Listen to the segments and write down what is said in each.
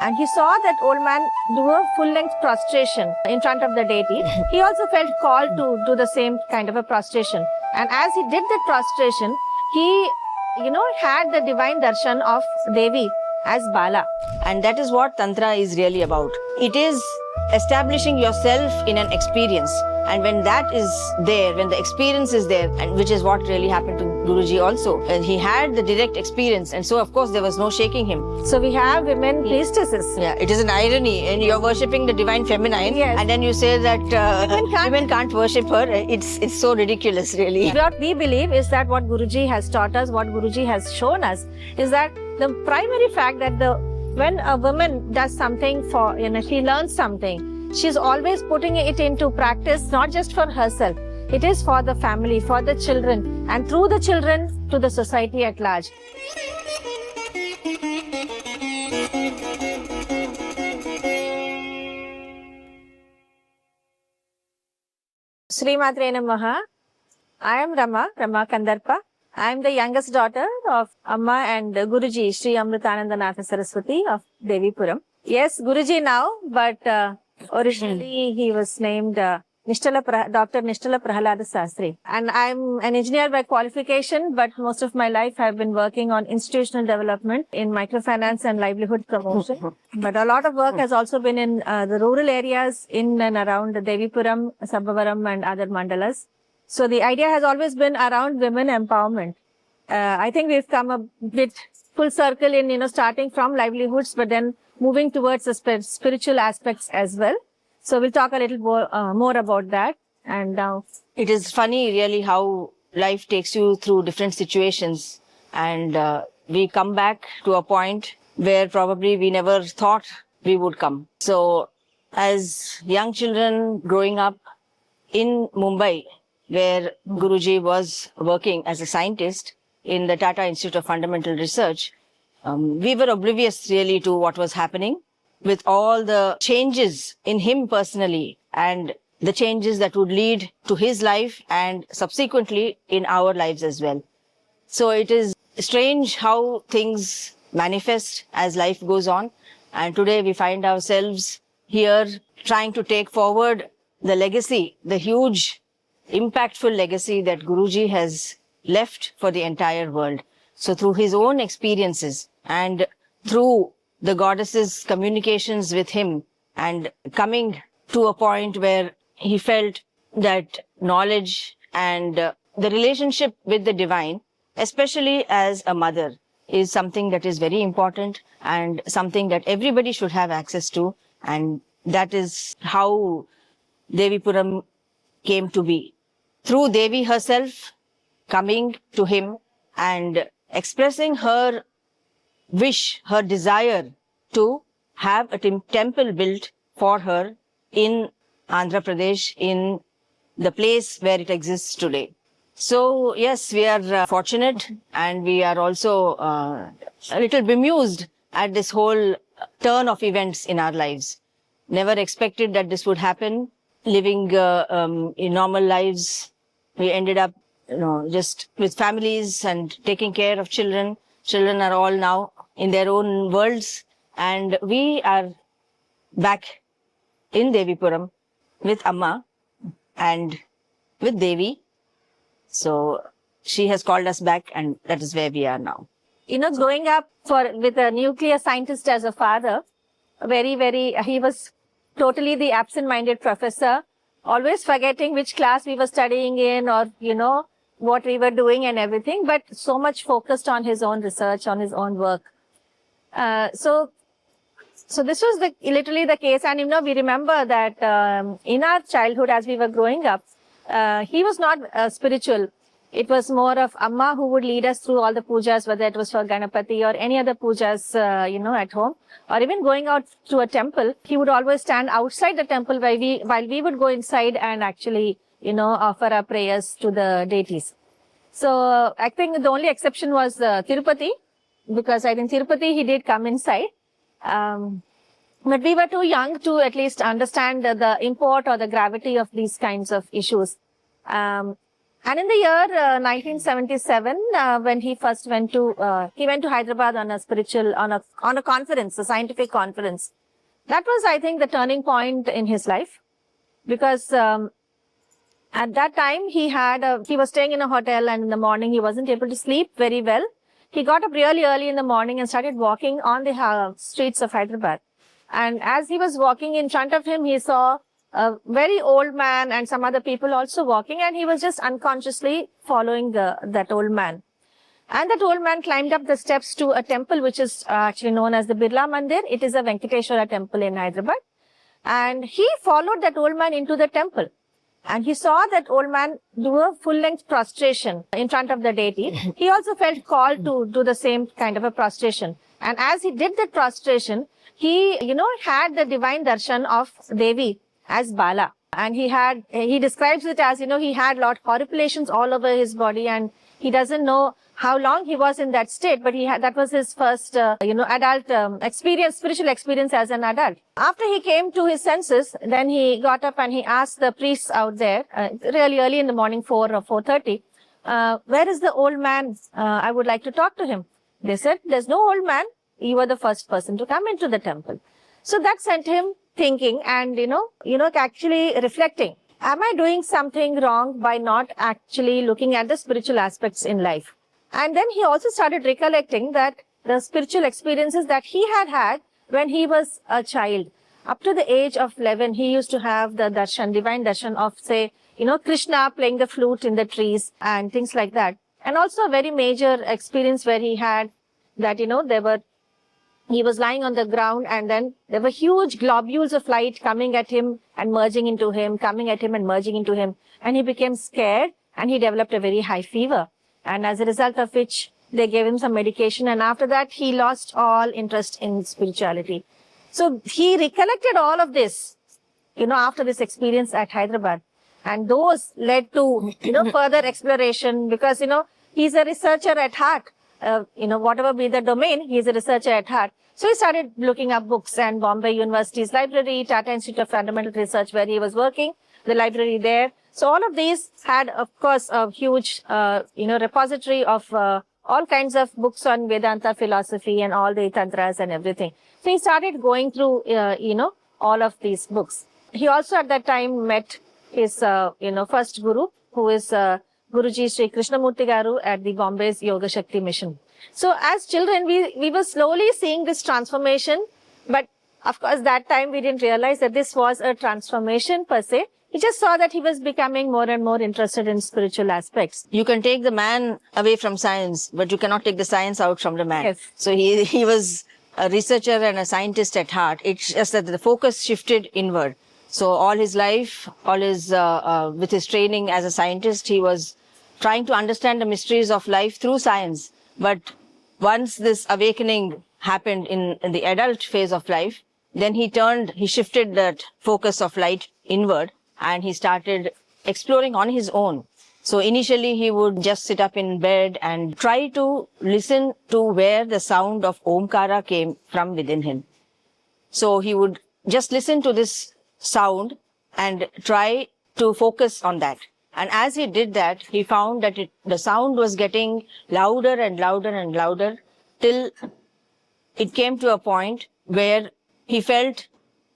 and he saw that old man do a full-length prostration in front of the deity. He also felt called to do the same kind of a prostration. And as he did the prostration, he, had the divine darshan of Devi as Bala. And that is what Tantra is really about. It is establishing yourself in an experience. And when that is there, when the experience is there, and which is what really happened to Guruji also, and he had the direct experience, and so of course there was no shaking him. So we have women priestesses. Yeah, it is an irony, and you're worshipping the divine feminine, yes, and then you say that women can't worship her. It's so ridiculous, really. What we believe is that what Guruji has taught us, what Guruji has shown us, is that the primary fact that when a woman does something for, she learns something, she's always putting it into practice, not just for herself. It is for the family, for the children, and through the children to the society at large. Sri Matre Namaha. I am Rama Kandarpa. I am the youngest daughter of Amma and Guruji Sri Amritananda Natha Saraswati of Devipuram. Yes, Guruji now, but originally he was named Dr. Nishtala Prahalada Sastri. And I'm an engineer by qualification, but most of my life I've been working on institutional development in microfinance and livelihood promotion. But a lot of work has also been in the rural areas in and around Devipuram, Sabavaram and other mandalas. So the idea has always been around women empowerment. I think we've come a bit full circle in, starting from livelihoods, but then moving towards the spiritual aspects as well. So we'll talk a little more about that. And now it is funny really how life takes you through different situations, and we come back to a point where probably we never thought we would come. So as young children growing up in Mumbai, where Guruji was working as a scientist in the Tata Institute of Fundamental Research, we were oblivious really to what was happening with all the changes in him personally and the changes that would lead to his life and subsequently in our lives as well. So it is strange how things manifest as life goes on. And today we find ourselves here trying to take forward the legacy, the huge impactful legacy that Guruji has left for the entire world. So through his own experiences and through the goddess's communications with him and coming to a point where he felt that knowledge and the relationship with the divine, especially as a mother, is something that is very important and something that everybody should have access to. And that is how Devipuram came to be. Through Devi herself coming to him and expressing her wish, her desire to have a temple built for her in Andhra Pradesh, in the place where it exists today. So yes, we are fortunate, and we are also a little bemused at this whole turn of events in our lives. Never expected that this would happen. Living in normal lives, we ended up, just with families and taking care of children. Children are all now in their own worlds, and we are back in Devipuram with Amma and with Devi. So she has called us back, and that is where we are now. Growing up with a nuclear scientist as a father, he was totally the absent-minded professor, always forgetting which class we were studying in or, what we were doing and everything, but so much focused on his own research, on his own work. So this was literally the case. And, we remember that in our childhood, as we were growing up, he was not spiritual. It was more of Amma who would lead us through all the pujas, whether it was for Ganapati or any other pujas, at home, or even going out to a temple. He would always stand outside the temple while we would go inside and actually, offer our prayers to the deities. So I think the only exception was Tirupati, because I think Tirupati he did come inside. But we were too young to at least understand the import or the gravity of these kinds of issues. And in the year 1977, when he first went to Hyderabad on a conference, a scientific conference. That was, I think, the turning point in his life, because at that time he was staying in a hotel, and in the morning he wasn't able to sleep very well. He got up really early in the morning and started walking on the streets of Hyderabad. And as he was walking, in front of him, he saw a very old man and some other people also walking, and he was just unconsciously following that old man. And that old man climbed up the steps to a temple which is actually known as the Birla Mandir. It is a Venkateshwara temple in Hyderabad. And he followed that old man into the temple. And he saw that old man do a full-length prostration in front of the deity. He also felt called to do the same kind of a prostration. And as he did that prostration, he, had the divine darshan of Devi as Bala. And he describes it as, he had lot of horripilations all over his body, and he doesn't know how long he was in that state, but that was his first, adult experience, spiritual experience as an adult. After he came to his senses, then he got up and he asked the priests out there, really early in the morning, 4 or 4:30, where is the old man? I would like to talk to him. They said, there's no old man. You were the first person to come into the temple. So that sent him thinking and, actually reflecting. Am I doing something wrong by not actually looking at the spiritual aspects in life? And then he also started recollecting that the spiritual experiences that he had when he was a child. Up to the age of 11, he used to have the divine darshan of, say, Krishna playing the flute in the trees and things like that. And also a very major experience where he had that, he was lying on the ground, and then there were huge globules of light coming at him and merging into him, coming at him and merging into him. And he became scared, and he developed a very high fever. And as a result of which, they gave him some medication. And after that, he lost all interest in spirituality. So he recollected all of this, after this experience at Hyderabad. And those led to, further exploration, because, he's a researcher at heart. Whatever be the domain, he's a researcher at heart. So he started looking up books, and Bombay University's library, Tata Institute of Fundamental Research, where he was working, the library there. So all of these had, of course, a huge, repository of all kinds of books on Vedanta philosophy and all the tantras and everything. So he started going through, all of these books. He also at that time met his, first guru, who is Guruji Sri Krishnamurti Garu at the Bombay's Yoga Shakti mission. So as children, we were slowly seeing this transformation, but of course that time we didn't realize that this was a transformation per se. We just saw that he was becoming more and more interested in spiritual aspects. You can take the man away from science, but you cannot take the science out from the man. Yes. So he was a researcher and a scientist at heart. It's just that the focus shifted inward. So all his life, with his training as a scientist, he was trying to understand the mysteries of life through science. But once this awakening happened in the adult phase of life, then he shifted that focus of light inward, and he started exploring on his own. So initially he would just sit up in bed and try to listen to where the sound of Omkara came from within him. So he would just listen to this sound and try to focus on that. And as he did that, he found that the sound was getting louder and louder and louder till it came to a point where he felt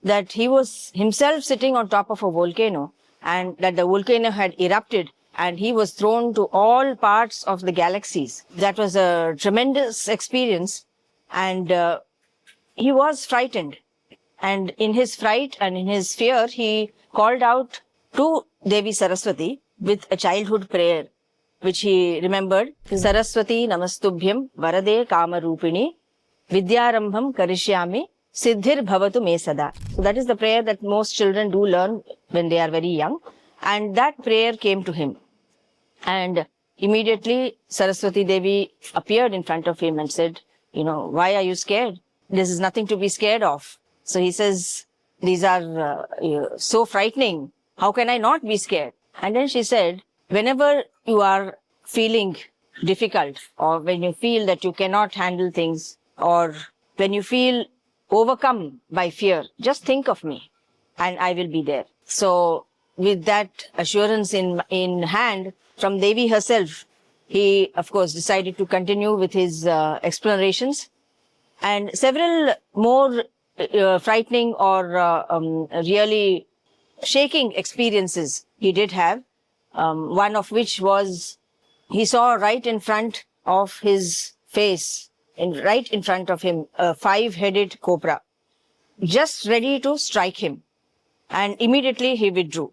that he was himself sitting on top of a volcano, and that the volcano had erupted and he was thrown to all parts of the galaxies. That was a tremendous experience, and he was frightened. And in his fright and in his fear, he called out to Devi Saraswati with a childhood prayer, which he remembered. Saraswati namastubhyam varade kamarupini vidyarambham karishyami siddhir bhavatu me sada. So that is the prayer that most children do learn when they are very young. And that prayer came to him. And immediately Saraswati Devi appeared in front of him and said, why are you scared? This is nothing to be scared of. So he says, these are so frightening. How can I not be scared? And then she said, whenever you are feeling difficult, or when you feel that you cannot handle things, or when you feel overcome by fear, just think of me and I will be there. So with that assurance in hand, from Devi herself, he, of course, decided to continue with his explorations. And several more frightening or really shaking experiences he did have. One of which was he saw right in front of his face, right in front of him, a 5-headed cobra, just ready to strike him. And immediately he withdrew.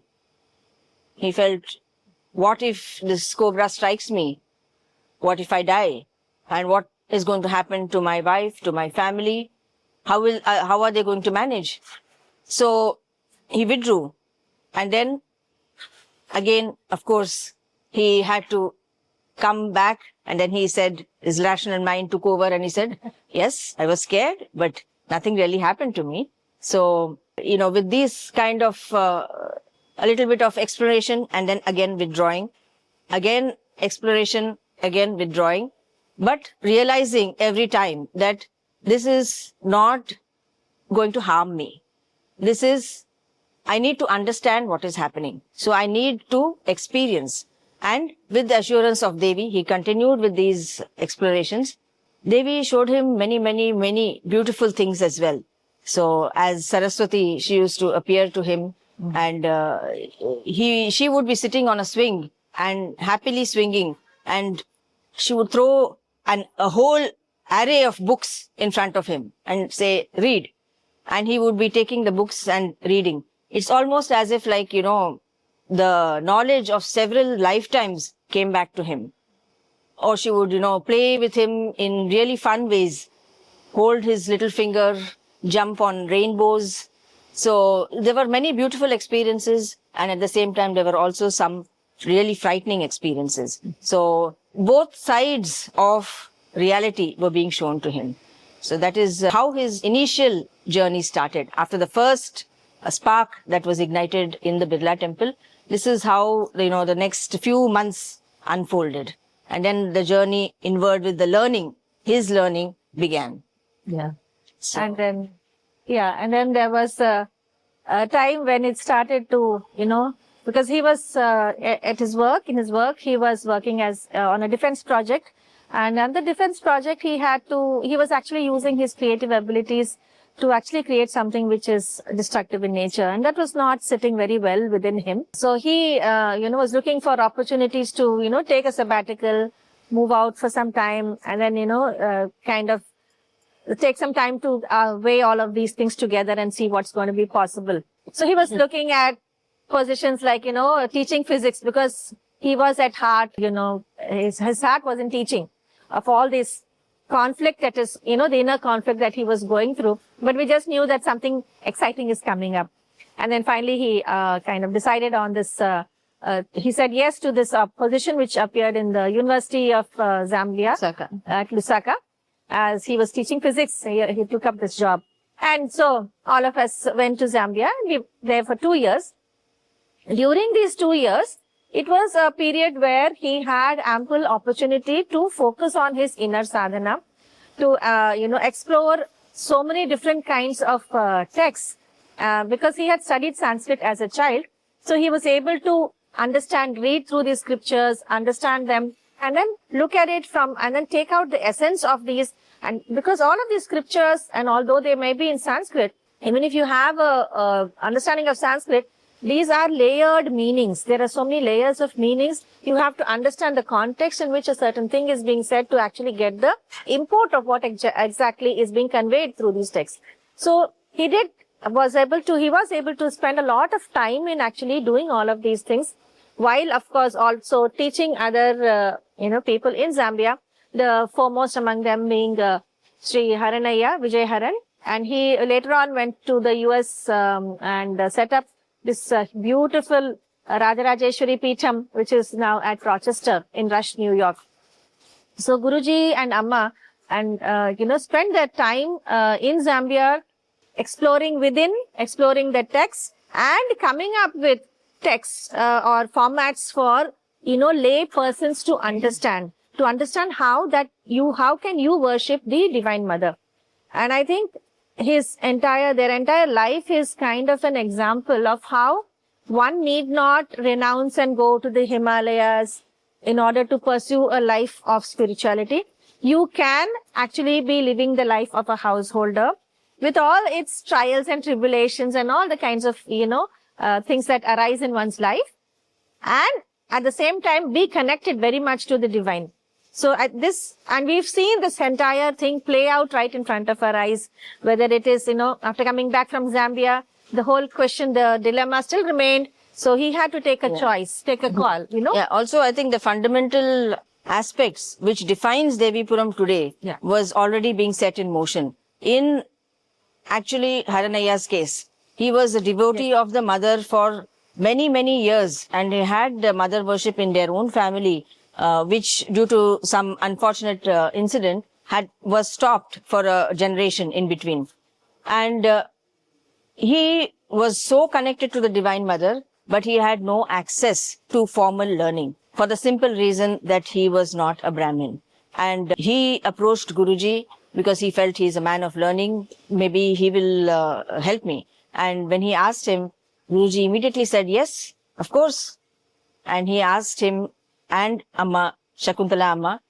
He felt, what if this cobra strikes me? What if I die? And what is going to happen to my wife, to my family? How are they going to manage? So he withdrew. And then again, of course, he had to come back, and then he said, his rational mind took over and he said, yes, I was scared, but nothing really happened to me. So, with this kind of a little bit of exploration and then again withdrawing, again exploration, again withdrawing, but realizing every time that this is not going to harm me. I need to understand what is happening. So I need to experience. And with the assurance of Devi, he continued with these explorations. Devi showed him many, many, many beautiful things as well. So as Saraswati, she used to appear to him, and she would be sitting on a swing and happily swinging, and she would throw a whole array of books in front of him and say, read. And he would be taking the books and reading. It's almost as if the knowledge of several lifetimes came back to him. Or she would, play with him in really fun ways, hold his little finger, jump on rainbows. So there were many beautiful experiences, and at the same time, there were also some really frightening experiences. So both sides of reality were being shown to him. So that is how his initial journey started. After the first spark that was ignited in the Birla temple, this is how, the next few months unfolded. And then the journey inward with the learning, his learning began. Yeah. So, And then there was a time when it started to, because he was in his work, he was working as on a defense project. And on the defense project, he was actually using his creative abilities to actually create something which is destructive in nature. And that was not sitting very well within him. So he, was looking for opportunities to, take a sabbatical, move out for some time, and then, kind of take some time to weigh all of these things together and see what's going to be possible. So he was looking at positions like, teaching physics, because he was at heart, his heart was in teaching of all this conflict that is, the inner conflict that he was going through. But we just knew that something exciting is coming up. And then finally he kind of decided on this, he said yes to this position which appeared in the University of Zambia at Lusaka. As he was teaching physics, he took up this job. And so all of us went to Zambia, and we were there for 2 years. During these 2 years, it was a period where he had ample opportunity to focus on his inner sadhana, to, explore so many different kinds of texts, because he had studied Sanskrit as a child. So he was able to read through these scriptures, understand them, and then look at it and then take out the essence of these. And because all of these scriptures, and although they may be in Sanskrit, even if you have a understanding of Sanskrit, these are layered meanings. There are so many layers of meanings. You have to understand the context in which a certain thing is being said to actually get the import of what exactly is being conveyed through these texts. So he was able to spend a lot of time in actually doing all of these things, while of course also teaching other, people in Zambia, the foremost among them being Sri Haranaya Vijay Haran. And he later on went to the US and set up this beautiful Rajarajeshwari Peetham, which is now at Rochester in Rush, New York. So Guruji and Amma spent their time in Zambia exploring the texts and coming up with texts or formats for, lay persons to understand how can you worship the Divine Mother. And I think their entire life is kind of an example of how one need not renounce and go to the Himalayas in order to pursue a life of spirituality. You can actually be living the life of a householder with all its trials and tribulations and all the kinds of, things that arise in one's life. And at the same time, be connected very much to the divine. So and we've seen this entire thing play out right in front of our eyes, whether it is, after coming back from Zambia, the whole question, the dilemma still remained. So he had to take a choice, take a call, Yeah, also I think the fundamental aspects which defines Devipuram today was already being set in motion. In actually Haranaya's case, he was a devotee of the mother for many, many years, and he had the mother worship in their own family, which due to some unfortunate incident was stopped for a generation in between. And he was so connected to the Divine Mother, but he had no access to formal learning for the simple reason that he was not a Brahmin. And he approached Guruji because he felt he is a man of learning. Maybe he will help me. And when he asked him, Guruji immediately said, yes, of course. And he asked him and Amma, Shakuntala Amma,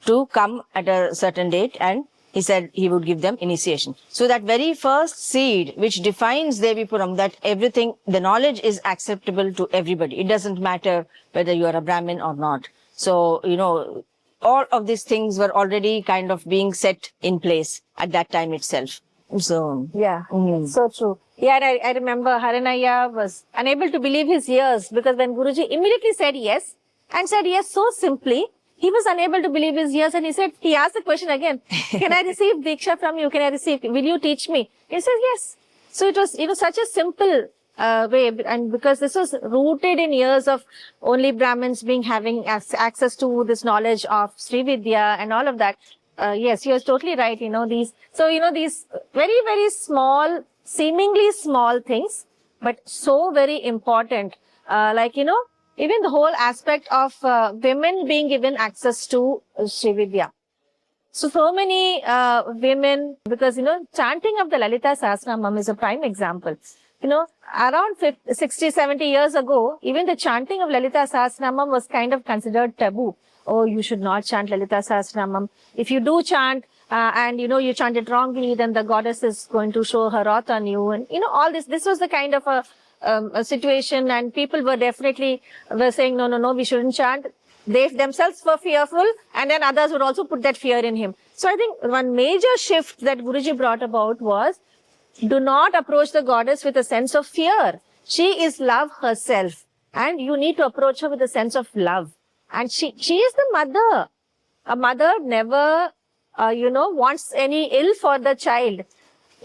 to come at a certain date, and he said he would give them initiation. So that very first seed which defines Devipuram, that everything, the knowledge is acceptable to everybody. It doesn't matter whether you are a Brahmin or not. So, all of these things were already kind of being set in place at that time itself. So, so true. Yeah, I remember Haranaya was unable to believe his ears, because when Guruji immediately said yes, and said yes so simply, he was unable to believe his ears, and he asked the question again, can I receive Diksha from you? Will you teach me? He says yes. So it was, such a simple way, and because this was rooted in years of only Brahmins having access to this knowledge of Sri Vidya and all of that. Yes, you're totally right. These very, very small, seemingly small things, but so very important. Even the whole aspect of women being given access to Sri Vidya. So many women, because, chanting of the Lalita Sahasranamam is a prime example. Around 60, 70 years ago, even the chanting of Lalita Sahasranamam was kind of considered taboo. Oh, you should not chant Lalita Sahasranamam. If you do chant, and you chant it wrongly, then the goddess is going to show her wrath on you. And, all this was the kind of a situation, and people were saying, no, we shouldn't chant. They themselves were fearful, and then others would also put that fear in him. So I think one major shift that Guruji brought about was, do not approach the goddess with a sense of fear. She is love herself, and you need to approach her with a sense of love. And she is the mother. A mother never, wants any ill for the child.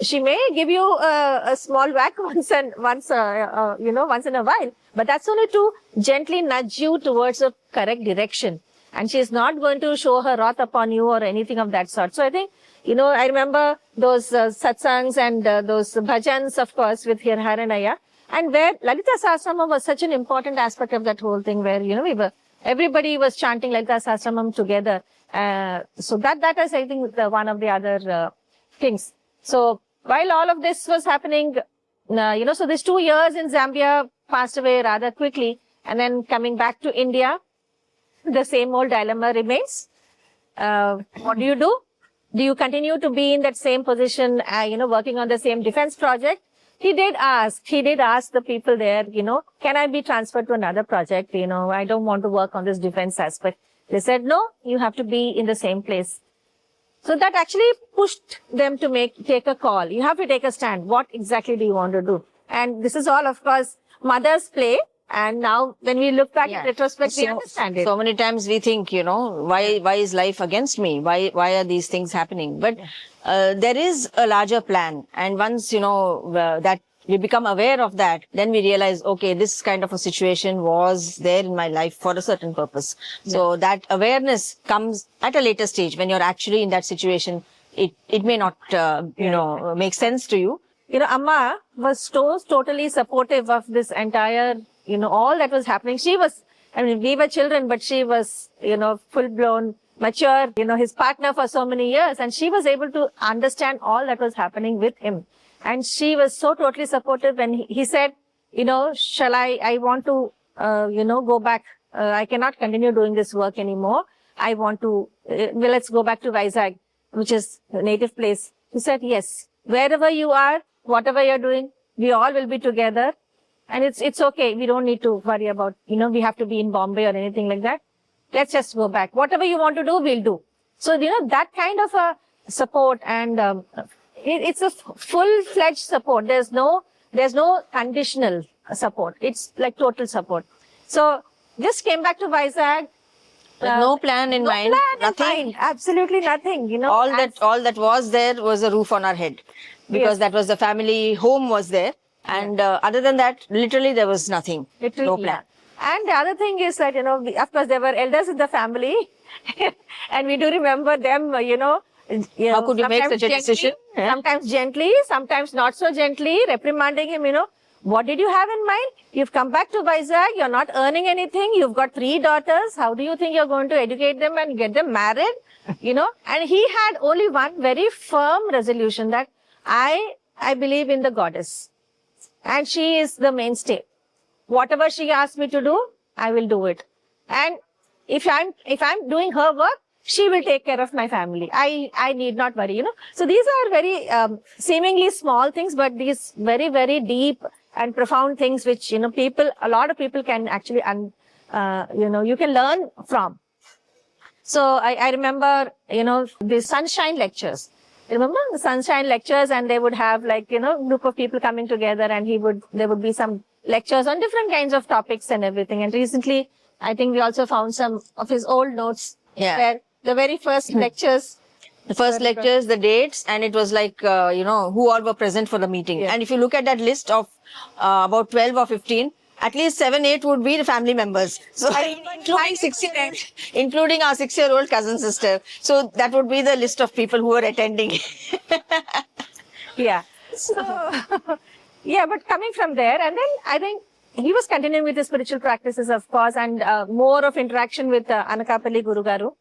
She may give you a small whack once in a while, but that's only to gently nudge you towards a correct direction. And she is not going to show her wrath upon you or anything of that sort. So I think, I remember those satsangs and those bhajans, of course, with here Haranaya, and where Lalita Sahasranamam was such an important aspect of that whole thing, where, everybody was chanting Lalita Sahasranamam together. So that is, I think, one of the other things. So while all of this was happening, so these 2 years in Zambia passed away rather quickly, and then coming back to India, the same old dilemma remains. What do you do? Do you continue to be in that same position, working on the same defense project? He did ask the people there, can I be transferred to another project? I don't want to work on this defense aspect. They said, no, you have to be in the same place. So that actually pushed them to take a call. You have to take a stand. What exactly do you want to do? And this is all, of course, mother's play. And now when we look back in retrospect, we understand it. So many times we think, why is life against me? Why are these things happening? But there is a larger plan. And once, that we become aware of that, then we realize, okay, this kind of a situation was there in my life for a certain purpose. So that awareness comes at a later stage when you're actually in that situation. It may not, make sense to you. Amma was totally supportive of this entire, all that was happening. She was, we were children, but she was, full-blown, mature, his partner for so many years. And she was able to understand all that was happening with him. And she was so totally supportive when he said, I want to, go back I cannot continue doing this work anymore. I want to, let's go back to Vizag, which is the native place. He said, yes, wherever you are, whatever you're doing, we all will be together. And it's okay. We don't need to worry about, we have to be in Bombay or anything like that. Let's just go back. Whatever you want to do, we'll do. So, that kind of a support, and it's a full-fledged support. There's no conditional support. It's like total support. So, just came back to Vizag. With no plan in mind, nothing. Absolutely nothing, All that was there was a roof on our head, because that was the family home was there. And other than that, literally there was nothing. No plan. And the other thing is that, of course, there were elders in the family. And we do remember them, how could you make such a decision? Sometimes gently, sometimes not so gently, reprimanding him, what did you have in mind? You've come back to Vizag, you're not earning anything, you've got 3 daughters, how do you think you're going to educate them and get them married? And he had only one very firm resolution, that I believe in the goddess. And she is the mainstay. Whatever she asks me to do, I will do it. And if I'm doing her work, she will take care of my family. I need not worry, So these are very seemingly small things, but these very, very deep and profound things which, a lot of people can actually, you can learn from. So I remember, the sunshine lectures. Remember the sunshine lectures, and they would have group of people coming together, and there would be some lectures on different kinds of topics and everything. And recently, I think we also found some of his old notes. Yeah. Where the very first lectures. The first lectures, the dates, and it was like, who all were present for the meeting. Yeah. And if you look at that list of about 12 or 15, at least 7, 8 would be the family members. So including our 6-year-old cousin sister. So that would be the list of people who were attending. Yeah. So, yeah, but coming from there, and then I think he was continuing with his spiritual practices, of course, and more of interaction with Anakapalli Guru Garu.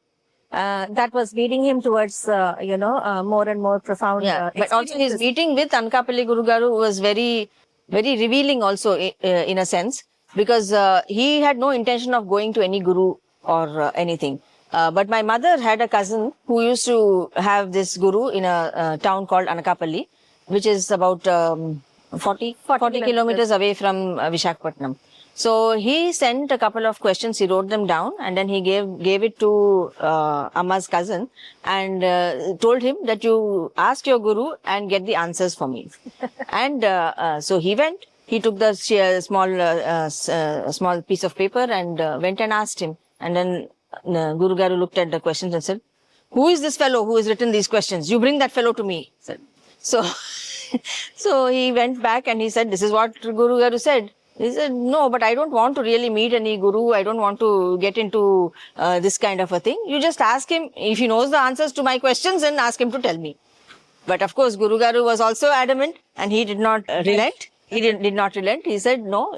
That was leading him towards, more and more profound. But also his meeting with Anakapalli Guru Garu was very, very revealing also in a sense, because he had no intention of going to any guru or anything. But my mother had a cousin who used to have this guru in a town called Anakapalli, which is about 40 kilometers away from Visakhapatnam. So he sent a couple of questions, he wrote them down, and then he gave it to Amma's cousin, and told him that you ask your guru and get the answers for me. And so he went, he took the small piece of paper and went and asked him. And then Guru Garu looked at the questions and said, "Who is this fellow who has written these questions? You bring that fellow to me." So, so he went back and he said, "This is what Guru Garu said." He said, "No, but I don't want to really meet any guru. I don't want to get into this kind of a thing. You just ask him if he knows the answers to my questions, and ask him to tell me." But of course, Guru Garu was also adamant, and he did not relent. He did not relent. He said, "No,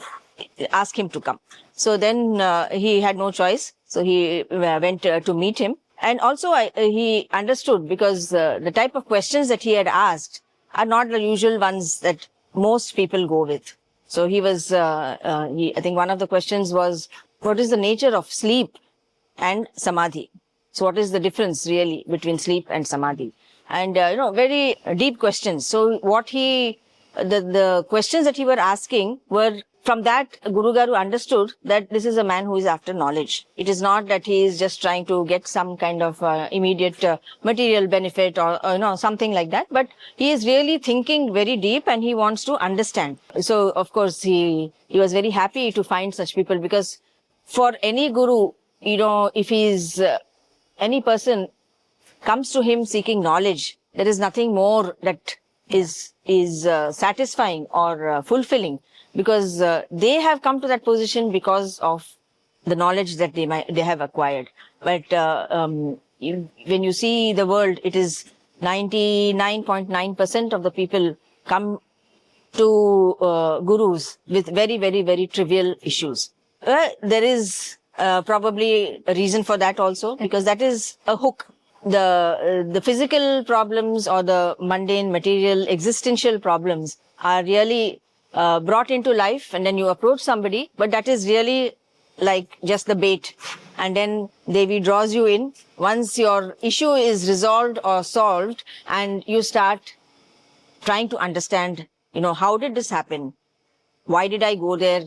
ask him to come." So then he had no choice. So he went to meet him. And also he understood, because the type of questions that he had asked are not the usual ones that most people go with. So he was, I think one of the questions was, what is the nature of sleep and samadhi? So what is the difference really between sleep and samadhi? And, very deep questions. So what the questions that he were asking were, from that, Guru Garu understood that this is a man who is after knowledge. It is not that he is just trying to get some kind of immediate material benefit or something like that. But he is really thinking very deep, and he wants to understand. So, of course, he was very happy to find such people, because for any guru, if he's any person comes to him seeking knowledge, there is nothing more that is satisfying or fulfilling. Because they have come to that position because of the knowledge that they have acquired. But when you see the world, it is 99.9% of the people come to gurus with very, very, very trivial issues. There is probably a reason for that also, because that is a hook. The physical problems or the mundane, material, existential problems are really brought into life, and then you approach somebody, but that is really like just the bait. And then Devi draws you in. Once your issue is resolved or solved and you start trying to understand, how did this happen? Why did I go there?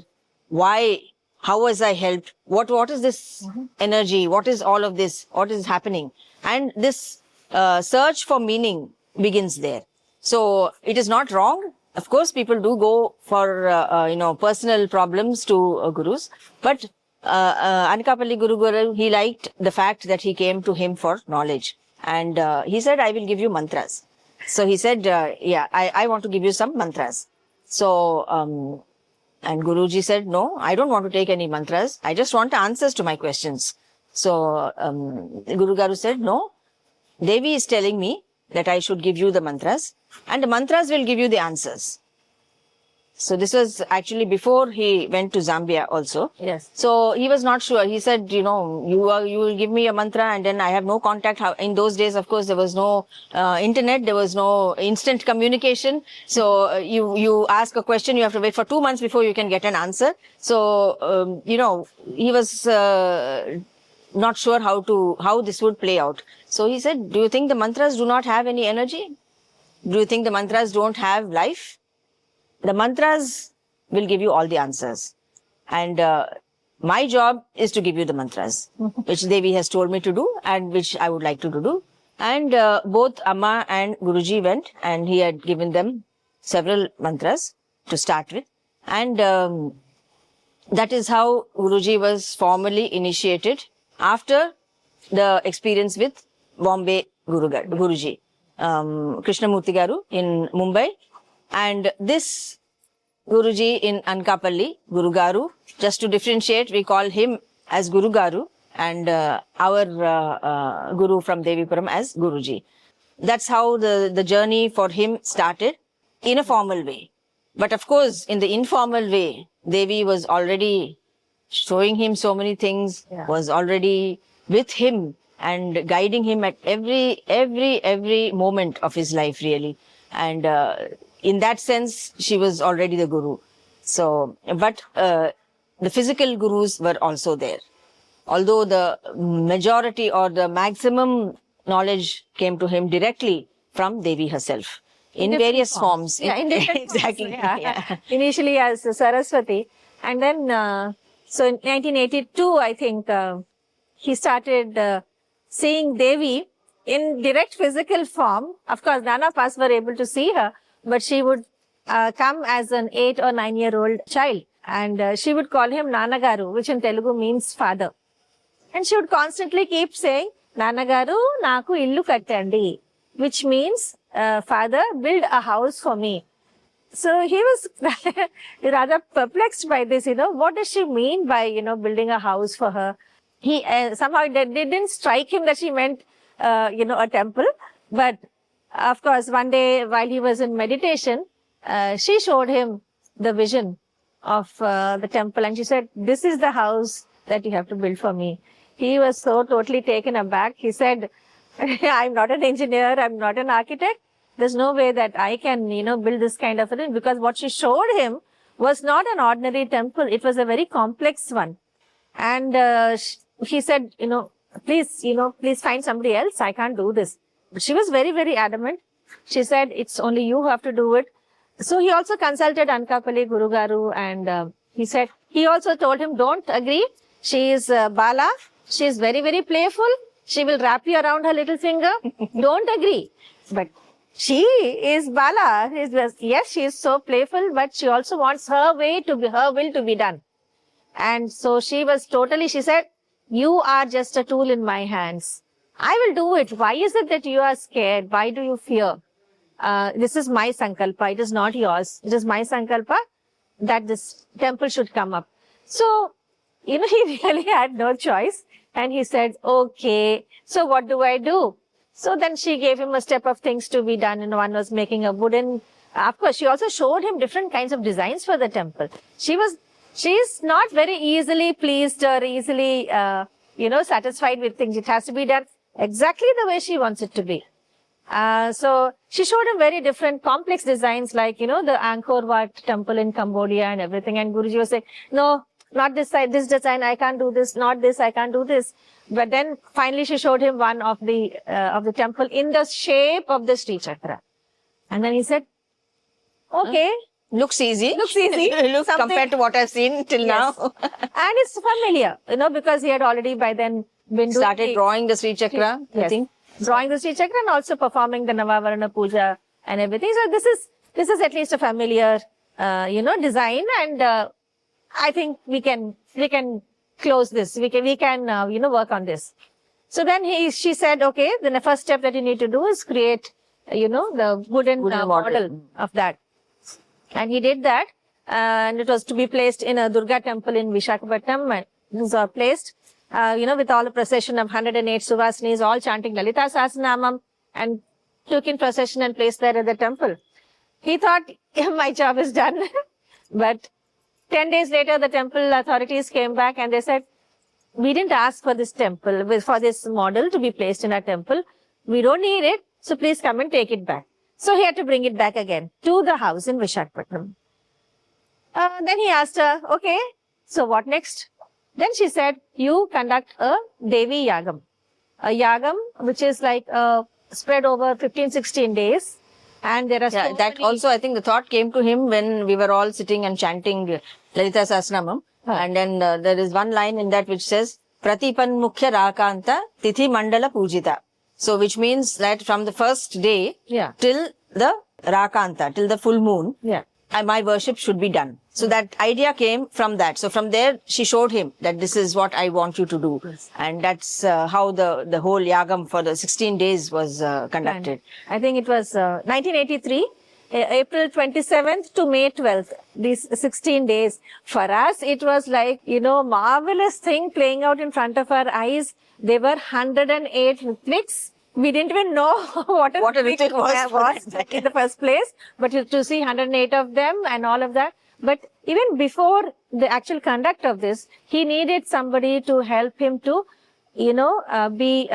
Why? How was I helped? What is this energy? What is all of this? What is happening? And this search for meaning begins there. So it is not wrong. Of course, people do go for, personal problems to gurus. But Anakapalli Guru Garu, he liked the fact that he came to him for knowledge. And he said, I will give you mantras. So he said, I want to give you some mantras. So, and Guruji said, no, I don't want to take any mantras. I just want answers to my questions. So, Guru Garu said, no, Devi is telling me that I should give you the mantras and the mantras will give you the answers. So this was actually before he went to Zambia also. Yes. So he was not sure. He said, you will give me a mantra and then I have no contact. In those days, of course, there was no internet. There was no instant communication. So you ask a question, you have to wait for 2 months before you can get an answer. So, he was not sure how this would play out. So he said, do you think the mantras do not have any energy? Do you think the mantras don't have life? The mantras will give you all the answers. And my job is to give you the mantras, which Devi has told me to do and which I would like to do. And both Amma and Guruji went and he had given them several mantras to start with. And that is how Guruji was formally initiated after the experience with Bombay Guruji, Krishnamurti Garu in Mumbai. And this Guruji in Anakapalli, Guru Garu, just to differentiate, we call him as Guru Garu and our Guru from Devipuram as Guruji. That's how the journey for him started in a formal way. But of course, in the informal way, Devi was already showing him so many things, was already with him and guiding him at every moment of his life, really. And in that sense, she was already the guru. So, but the physical gurus were also there. Although the majority or the maximum knowledge came to him directly from Devi herself in various forms. Yeah, in different exactly. forms. Yeah. Initially as Saraswati, and then so in 1982, I think he started seeing Devi in direct physical form. Of course, none of us were able to see her, but she would come as an 8 or 9-year-old child. And she would call him Nanagaru, which in Telugu means father. And she would constantly keep saying, Nanagaru, naku illu kattandi, which means, father, build a house for me. So he was rather perplexed by this, what does she mean by, building a house for her? He somehow it didn't strike him that she meant, a temple. But of course, one day while he was in meditation, she showed him the vision of the temple and she said, this is the house that you have to build for me. He was so totally taken aback. He said, I'm not an engineer, I'm not an architect. There's no way that I can, build this kind of a thing, because what she showed him was not an ordinary temple. It was a very complex one. And he said, please find somebody else. I can't do this. But she was very, very adamant. She said, it's only you who have to do it. So he also consulted Anakapalli Guru Garu and he also told him, don't agree. She is Bala. She is very, very playful. She will wrap you around her little finger. Don't agree. But she is Bala. Yes, she is so playful, but she also wants her will to be done. And so she said, you are just a tool in my hands. I will do it. Why is it that you are scared? Why do you fear? This is my sankalpa. It is not yours. It is my sankalpa that this temple should come up. So, he really had no choice. And he said, okay, so what do I do? So then she gave him a step of things to be done. And one was making a wooden, of course, she also showed him different kinds of designs for the temple. She is not very easily pleased or easily, satisfied with things. It has to be done exactly the way she wants it to be. So she showed him very different complex designs like, the Angkor Wat temple in Cambodia and everything. And Guruji was saying, no, not this side, this design, I can't do this, not this, I can't do this. But then finally she showed him one of the temple in the shape of the Sri Chakra. And then he said, okay. Looks easy. Looks easy. Looks compared to what I've seen till now. And it's familiar, because he had already by then been started drawing the Sri Chakra, I think. Drawing the Sri Chakra and also performing the Navavarana Puja and everything. So this is at least a familiar, design, and I think we can close this. We can work on this. So then she said, okay, then the first step that you need to do is create, the wooden model of that. And he did that, and it was to be placed in a Durga temple in Visakhapatnam. And it was placed, with all the procession of 108 Suvasinis, all chanting Lalita Sahasranamam, and took in procession and placed there at the temple. He thought, my job is done. But 10 days later, the temple authorities came back and they said, we didn't ask for this temple, for this model to be placed in our temple. We don't need it, so please come and take it back. So he had to bring it back again to the house in Visakhapatnam. Then he asked her, okay, so what next? Then she said, you conduct a Devi Yagam. A Yagam, which is like spread over 15-16 days. And there are that also, I think the thought came to him when we were all sitting and chanting Lalita Sahasranamam. And then there is one line in that which says, Pratipan Mukhya Rakanta Tithi Mandala Pujita. So which means that from the first day till the Rakanta, till the full moon, my worship should be done. So that idea came from that. So from there, she showed him that this is what I want you to do. Yes. And that's how the whole yagam for the 16 days was conducted. And I think it was 1983, April 27th to May 12th, these 16 days. For us, it was like, marvelous thing playing out in front of our eyes. There were 108 Ritviks. We didn't even know what a Ritvik was in the first place. But to see 108 of them and all of that. But even before the actual conduct of this, he needed somebody to help him to, be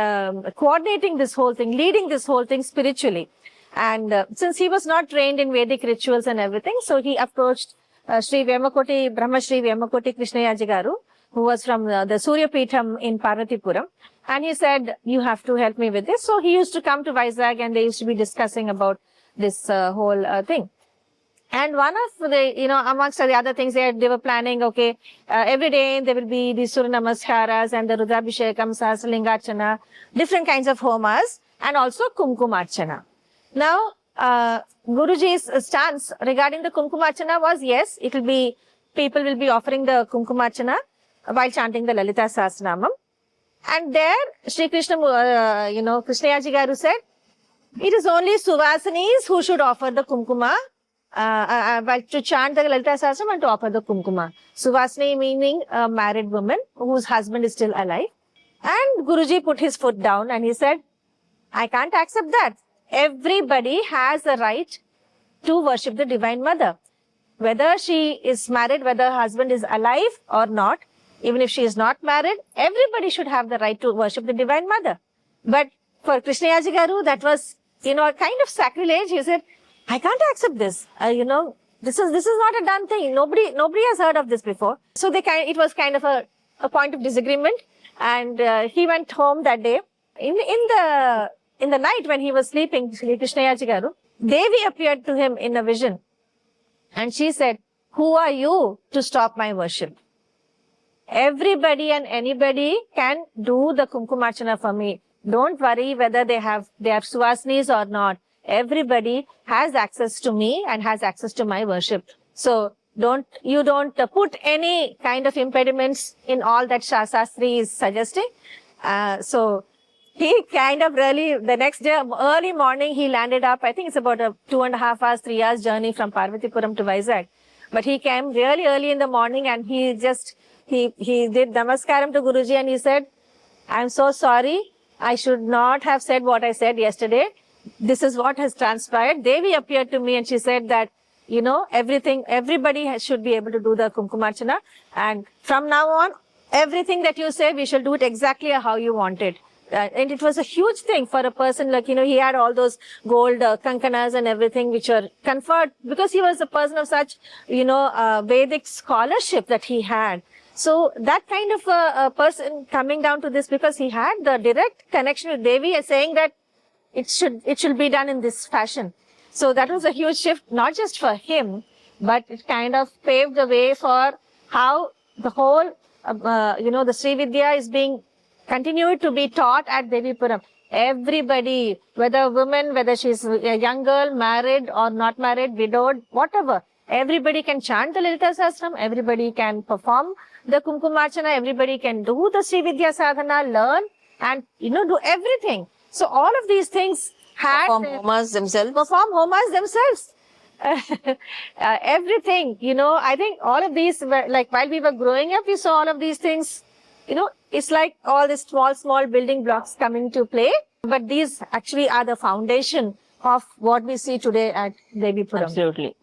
coordinating this whole thing, leading this whole thing spiritually. And since he was not trained in Vedic rituals and everything, so he approached Sri Vemakoti, Brahma Sri Vemakoti Krishnayaji Garu, who was from the Surya Peetham in Parvatipuram. And he said, you have to help me with this. So he used to come to Vizag and they used to be discussing about this whole thing. And one of the, amongst the other things, they were planning, okay, every day there will be the Surya Namaskaras and the Rudrabhishekams, Sahasralingachana, different kinds of homas, and also Kumkumarchana. Now, Guruji's stance regarding the Kumkumarchana was, yes, people will be offering the Kumkumarchana while chanting the Lalita Sahasranamam. And there, Sri Krishna, Krishnayaji Garu said, it is only Suvasinis who should offer the Kumkuma, to chant the Lalita Sahasranamam and to offer the Kumkuma. Suvasini meaning a married woman whose husband is still alive. And Guruji put his foot down and he said, I can't accept that. Everybody has a right to worship the Divine Mother. Whether she is married, whether her husband is alive or not, even if she is not married, everybody should have the right to worship the Divine Mother. But for Krishnayaji Garu, that was, a kind of sacrilege. He said, I can't accept this. This is not a done thing. Nobody has heard of this before. So it was kind of a point of disagreement. And he went home that day. In the night when he was sleeping, Sri Krishnayaji Garu, Devi appeared to him in a vision. And she said, who are you to stop my worship? Everybody and anybody can do the Kumkumarchana for me. Don't worry whether they have Suvasinis or not. Everybody has access to me and has access to my worship. So don't put any kind of impediments in all that Shastri is suggesting. So he kind of really, the next day, early morning, he landed up, I think it's about a 2.5 hours, 3 hours journey from Parvatipuram to Vizag. But he came really early in the morning and he did namaskaram to Guruji and he said, I'm so sorry. I should not have said what I said yesterday. This is what has transpired. Devi appeared to me and she said that, everybody should be able to do the Kumkumarchana. And from now on, everything that you say, we shall do it exactly how you want it. And it was a huge thing for a person like, he had all those gold kankanas and everything which were conferred because he was a person of such, Vedic scholarship that he had. So that kind of a person coming down to this, because he had the direct connection with Devi, and saying that it should be done in this fashion. So that was a huge shift, not just for him, but it kind of paved the way for how the whole, the Sri Vidya is being continued to be taught at Devipuram. Everybody, whether woman, whether she's a young girl, married or not married, widowed, whatever, everybody can chant the Lalita Sahasranamam, everybody can perform the Kumkumarchana, everybody can do the Sri Vidya sadhana, learn and, do everything. So all of these things had... Perform homas themselves. Perform homas themselves. Everything, I think all of these were, like, while we were growing up, we saw all of these things, it's like all these small building blocks coming to play. But these actually are the foundation of what we see today at Devipuram. Absolutely.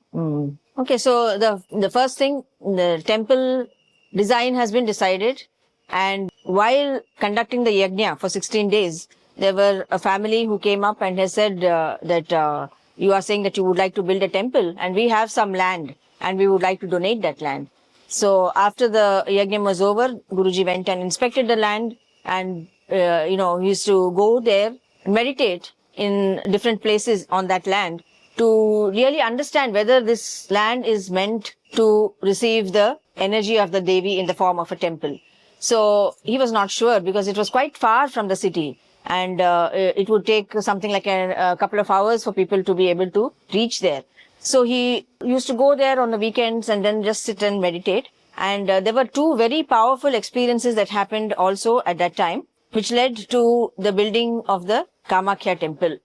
Okay, so the first thing, the temple design has been decided. And while conducting the yajna for 16 days, there were a family who came up and has said that you are saying that you would like to build a temple and we have some land and we would like to donate that land. So after the yajna was over, Guruji went and inspected the land and, he used to go there and meditate in different places on that land to really understand whether this land is meant to receive the energy of the Devi in the form of a temple. So he was not sure because it was quite far from the city. And it would take something like a couple of hours for people to be able to reach there. So he used to go there on the weekends and then just sit and meditate. And there were two very powerful experiences that happened also at that time, which led to the building of the Kamakhya temple.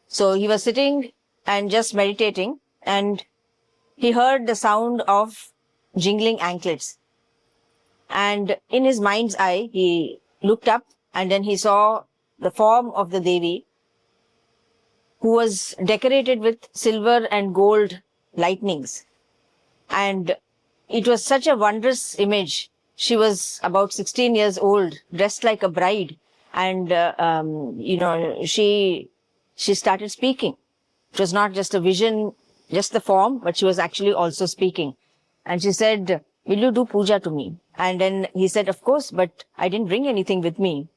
So he was sitting and just meditating and he heard the sound of jingling anklets. And in his mind's eye, he looked up and then he saw the form of the Devi, who was decorated with silver and gold lightnings. And it was such a wondrous image. She was about 16 years old, dressed like a bride. And, she started speaking. It was not just a vision, just the form, but she was actually also speaking. And she said, "Will you do puja to me?" And then he said, "Of course, but I didn't bring anything with me."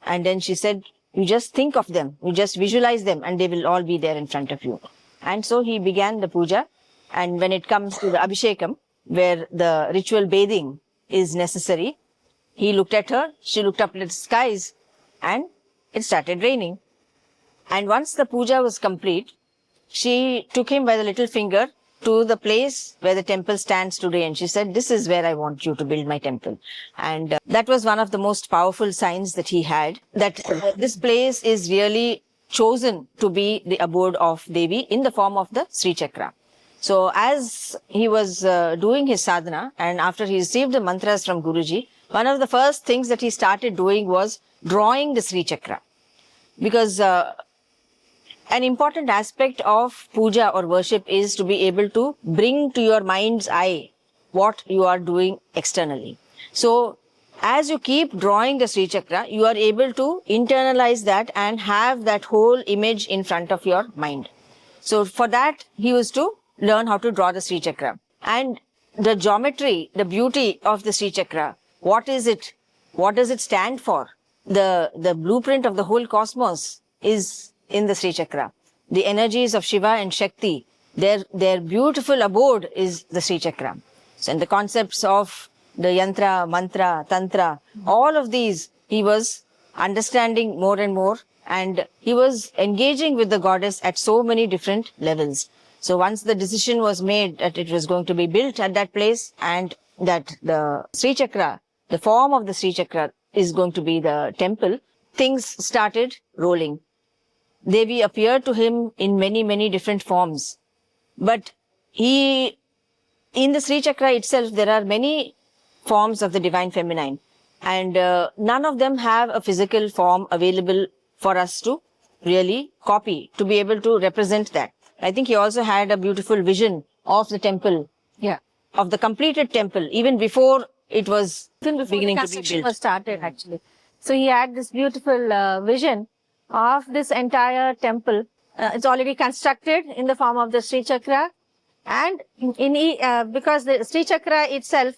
And then she said, "You just think of them, you just visualize them and they will all be there in front of you." And so he began the puja. And when it comes to the abhishekam, where the ritual bathing is necessary, he looked at her, she looked up at the skies and it started raining. And once the puja was complete, she took him by the little finger to the place where the temple stands today. And she said, "This is where I want you to build my temple." And that was one of the most powerful signs that he had, that this place is really chosen to be the abode of Devi in the form of the Sri Chakra. So as he was doing his sadhana and after he received the mantras from Guruji, one of the first things that he started doing was drawing the Sri Chakra. Because an important aspect of puja or worship is to be able to bring to your mind's eye what you are doing externally. So as you keep drawing the Sri Chakra, you are able to internalize that and have that whole image in front of your mind. So for that, he was to learn how to draw the Sri Chakra. And the geometry, the beauty of the Sri Chakra, what is it? What does it stand for? The blueprint of the whole cosmos is in the Sri Chakra. The energies of Shiva and Shakti, their beautiful abode is the Sri Chakra. So, and the concepts of the yantra, mantra, tantra, all of these he was understanding more and more, and he was engaging with the goddess at so many different levels. So once the decision was made that it was going to be built at that place and that the Sri Chakra, the form of the Sri Chakra is going to be the temple, things started rolling. Devi appeared to him in many, many different forms. But in the Sri Chakra itself, there are many forms of the Divine Feminine. And none of them have a physical form available for us to really copy, to be able to represent that. I think he also had a beautiful vision of the temple. Yeah. Of the completed temple, even before it was beginning to be built. Was started actually. So he had this beautiful vision of this entire temple. It's already constructed in the form of the Sri Chakra, and because the Sri Chakra itself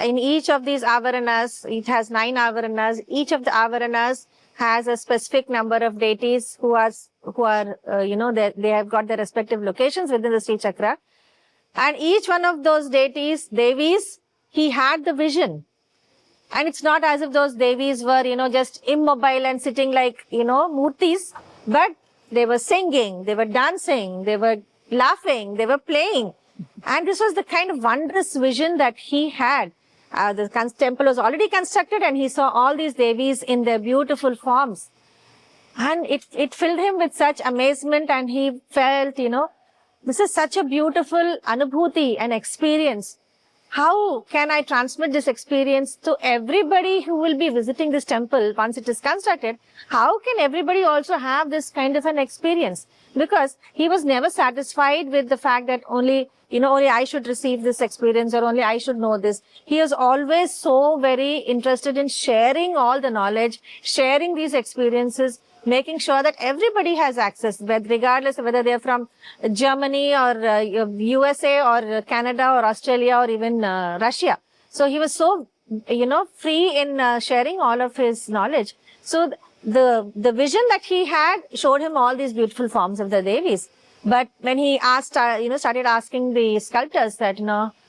in each of these avaranas, it has 9 avaranas. Each of the avaranas has a specific number of deities who are they have got their respective locations within the Sri Chakra. And each one of those deities, Devis, he had the vision. And it's not as if those Devis were, just immobile and sitting like, murtis, but they were singing, they were dancing, they were laughing, they were playing. And this was the kind of wondrous vision that he had. The temple was already constructed and he saw all these Devis in their beautiful forms. And it filled him with such amazement, and he felt, this is such a beautiful anubhuti and experience. How can I transmit this experience to everybody who will be visiting this temple once it is constructed? How can everybody also have this kind of an experience? Because he was never satisfied with the fact that only I should receive this experience or only I should know this. He is always so very interested in sharing all the knowledge, sharing these experiences, making sure that everybody has access, regardless of whether they're from Germany or USA or Canada or Australia or even Russia. So he was so, free in sharing all of his knowledge. So the vision that he had showed him all these beautiful forms of the Devis. But when he asked, started asking the sculptors that,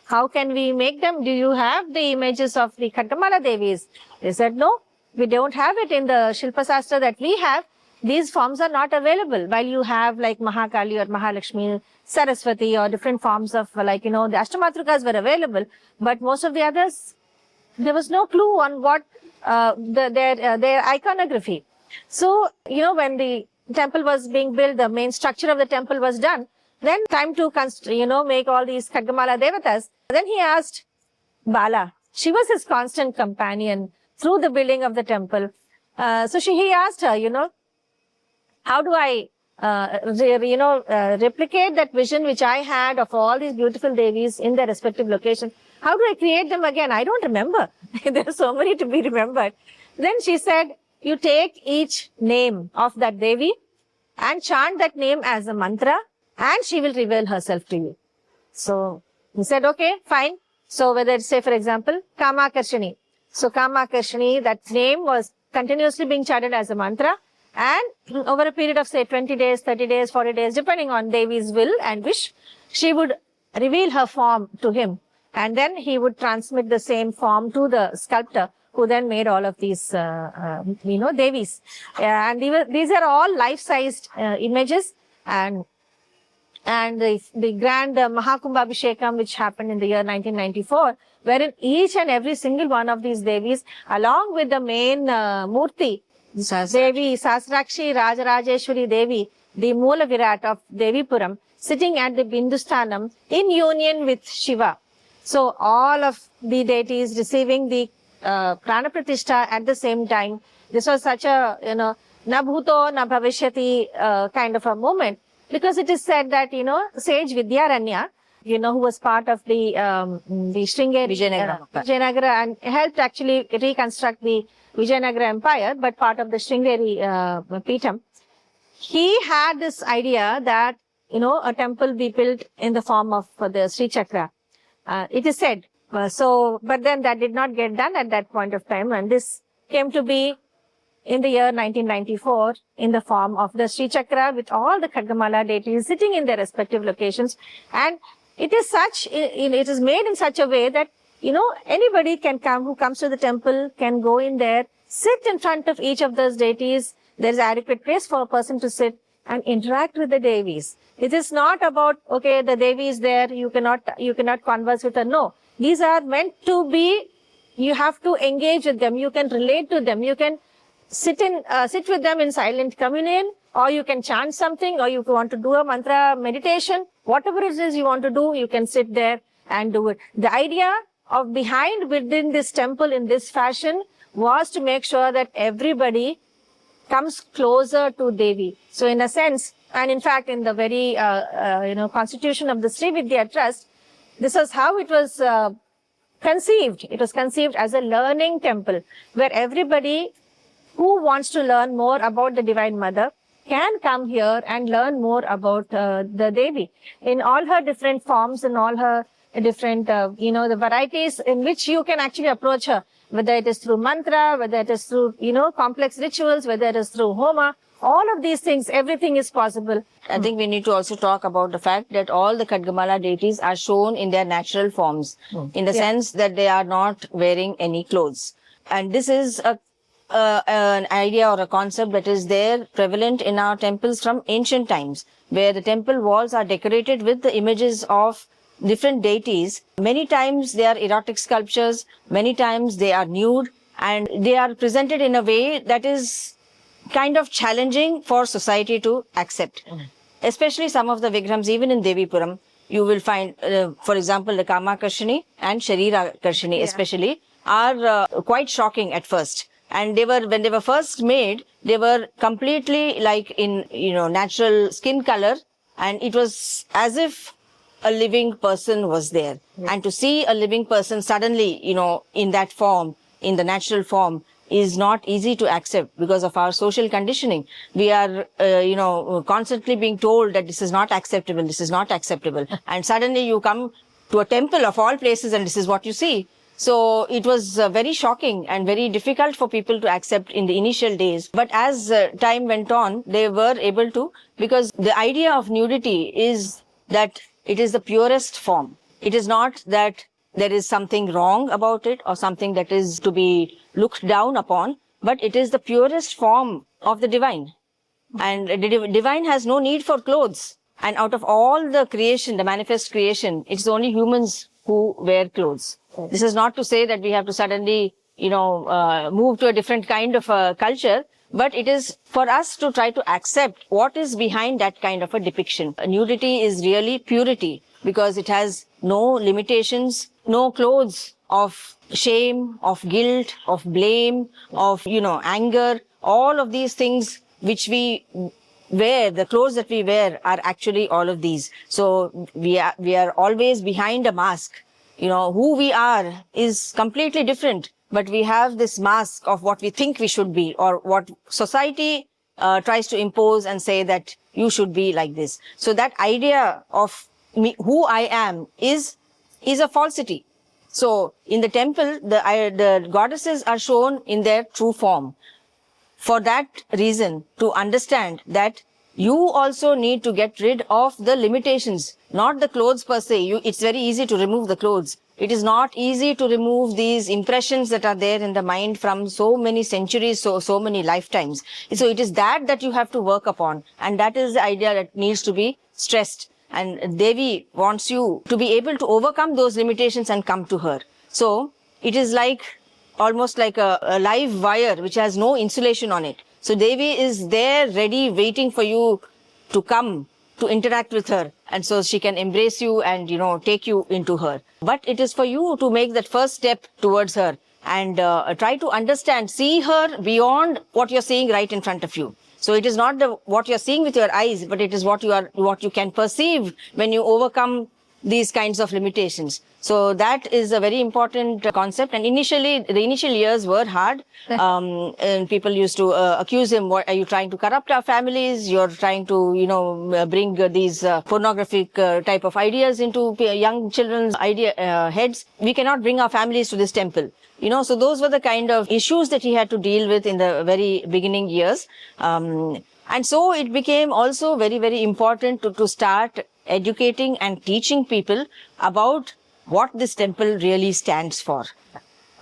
how can we make them? Do you have the images of the Khattamala Devis? They said, no. We don't have it in the Shilpa Sastra that we have. These forms are not available. While you have like Mahakali or Mahalakshmi, Saraswati or different forms of the Ashtamatrukas were available. But most of the others, there was no clue on what their iconography. So, when the temple was being built, the main structure of the temple was done. Then time to, make all these Khadgamala Devatas. Then he asked Bala. She was his constant companion through the building of the temple. He asked her, how do I, replicate that vision which I had of all these beautiful Devis in their respective location? How do I create them again? I don't remember. There are so many to be remembered. Then she said, you take each name of that Devi and chant that name as a mantra, and she will reveal herself to you. So he said, okay, fine. So whether it's, say, for example, Kamakhya. So Kamakhya, that name was continuously being chanted as a mantra, and over a period of, say, 20 days, 30 days, 40 days, depending on Devi's will and wish, she would reveal her form to him. And then he would transmit the same form to the sculptor, who then made all of these, Devis. And these are all life-sized images. And the grand Mahakumbha Abhishekam, which happened in the year 1994, wherein each and every single one of these Devis, along with the main Murti, Devi, Sasrakshi Rajarajeshwari Devi, the Moola Virat of Devipuram, sitting at the Bindusthanam in union with Shiva. So all of the deities receiving the Prana Pratishtha at the same time. This was such a, na bhuto na bhavishyati kind of a moment, because it is said that, sage Vidyaranya, who was part of the Sringeri Vijayanagara and helped actually reconstruct the Vijayanagara Empire, but part of the Sringeri Peetham. He had this idea that, a temple be built in the form of the Sri Chakra. It is said. But then that did not get done at that point of time, and this came to be in the year 1994 in the form of the Sri Chakra with all the Khadgamala deities sitting in their respective locations. And it is made in such a way that, anybody can come, who comes to the temple can go in there, sit in front of each of those deities. There is adequate place for a person to sit and interact with the Devis. It is not about, okay, the Devi is there, you cannot converse with her. No. These are meant to be, you have to engage with them, you can relate to them, you can sit with them in silent communion, or you can chant something, or you want to do a mantra meditation, whatever it is you want to do, you can sit there and do it. The idea of within this temple in this fashion was to make sure that everybody comes closer to Devi. So in a sense, and in fact in the very, constitution of the Sri Vidya Trust, this is how it was conceived. It was conceived as a learning temple, where everybody who wants to learn more about the Divine Mother can come here and learn more about the Devi in all her different forms, in all her different, the varieties in which you can actually approach her, whether it is through mantra, whether it is through, complex rituals, whether it is through homa, all of these things, everything is possible. I think we need to also talk about the fact that all the Khadgamala deities are shown in their natural forms, in the sense that they are not wearing any clothes. And this is an idea or a concept that is there prevalent in our temples from ancient times, where the temple walls are decorated with the images of different deities. Many times they are erotic sculptures, many times they are nude, and they are presented in a way that is kind of challenging for society to accept. Especially some of the Vigrahams, even in Devipuram, you will find, for example, the Kamakhya and Sharira especially, are quite shocking at first. And when they were first made, they were completely like in, natural skin color. And it was as if a living person was there. And to see a living person suddenly, in that form, in the natural form, is not easy to accept because of our social conditioning. We are, constantly being told that this is not acceptable, this is not acceptable. And suddenly you come to a temple of all places and this is what you see. So it was very shocking and very difficult for people to accept in the initial days. But as time went on, they were able to, because the idea of nudity is that it is the purest form. It is not that there is something wrong about it or something that is to be looked down upon, but it is the purest form of the divine. And the divine has no need for clothes. And out of all the creation, the manifest creation, it's only humans who wear clothes. This is not to say that we have to suddenly, move to a different kind of a culture, but it is for us to try to accept what is behind that kind of a depiction. Nudity is really purity because it has no limitations, no clothes of shame, of guilt, of blame, of, anger. All of these things which we wear, the clothes that we wear are actually all of these. So we are always behind a mask. Who we are is completely different, but we have this mask of what we think we should be or what society tries to impose and say that you should be like this. So that idea of me, who I am is a falsity. So in the temple, the goddesses are shown in their true form. For that reason, to understand that you also need to get rid of the limitations, not the clothes per se. It's very easy to remove the clothes. It is not easy to remove these impressions that are there in the mind from so many centuries, so many lifetimes. So it is that you have to work upon. And that is the idea that needs to be stressed. And Devi wants you to be able to overcome those limitations and come to her. So it is almost like a live wire which has no insulation on it. So Devi is there ready, waiting for you to come to interact with her. And so she can embrace you and, take you into her. But it is for you to make that first step towards her and try to understand, see her beyond what you're seeing right in front of you. So it is not what you're seeing with your eyes, but it is what you can perceive when you overcome these kinds of limitations. So that is a very important concept. And the initial years were hard. And people used to accuse him, what are you trying to corrupt our families? You're trying to, bring these pornographic type of ideas into young children's heads. We cannot bring our families to this temple. So those were the kind of issues that he had to deal with in the very beginning years. And so it became also very, very important to start educating and teaching people about what this temple really stands for,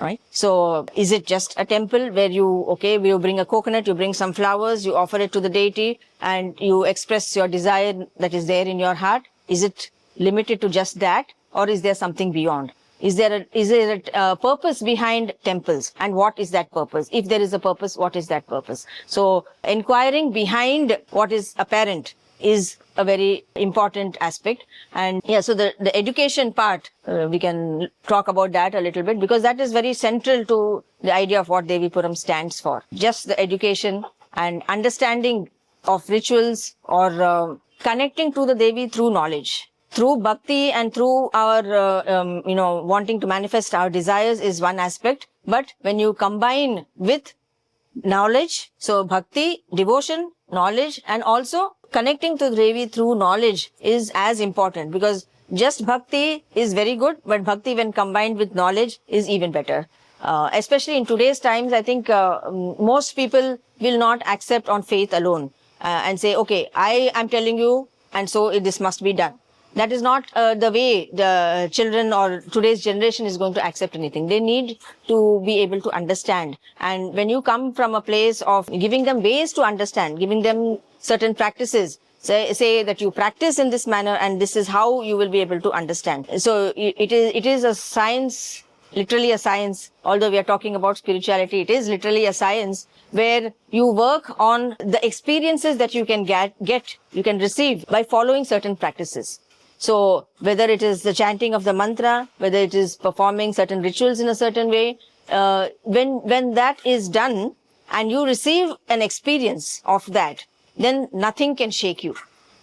right? So is it just a temple where you bring a coconut, you bring some flowers, you offer it to the deity and you express your desire that is there in your heart? Is it limited to just that, or is there something beyond? Is there a purpose behind temples? And what is that purpose? If there is a purpose, what is that purpose? So inquiring behind what is apparent is a very important aspect. And so the education part, we can talk about that a little bit because that is very central to the idea of what Devipuram stands for. Just the education and understanding of rituals or connecting to the Devi through knowledge. Through bhakti and through our, wanting to manifest our desires is one aspect. But when you combine with knowledge, so bhakti, devotion, knowledge, and also connecting to the Devi through knowledge is as important because just bhakti is very good, but bhakti when combined with knowledge is even better. Especially in today's times, I think most people will not accept on faith alone and say, okay, I am telling you, and so this must be done. That is not the way the children or today's generation is going to accept anything. They need to be able to understand. And when you come from a place of giving them ways to understand, giving them certain practices, say that you practice in this manner and this is how you will be able to understand. So it is a science, literally a science. Although we are talking about spirituality, it is literally a science where you work on the experiences that you can get, you can receive by following certain practices. So whether it is the chanting of the mantra, whether it is performing certain rituals in a certain way, when that is done and you receive an experience of that, then nothing can shake you.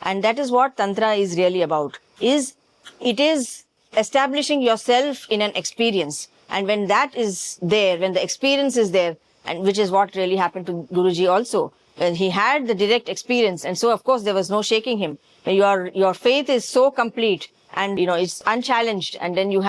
And that is what Tantra is really about. It is establishing yourself in an experience. And when that is there, when the experience is there, and which is what really happened to Guruji also, when he had the direct experience, and so of course there was no shaking him. Your faith is so complete and it's unchallenged, and then you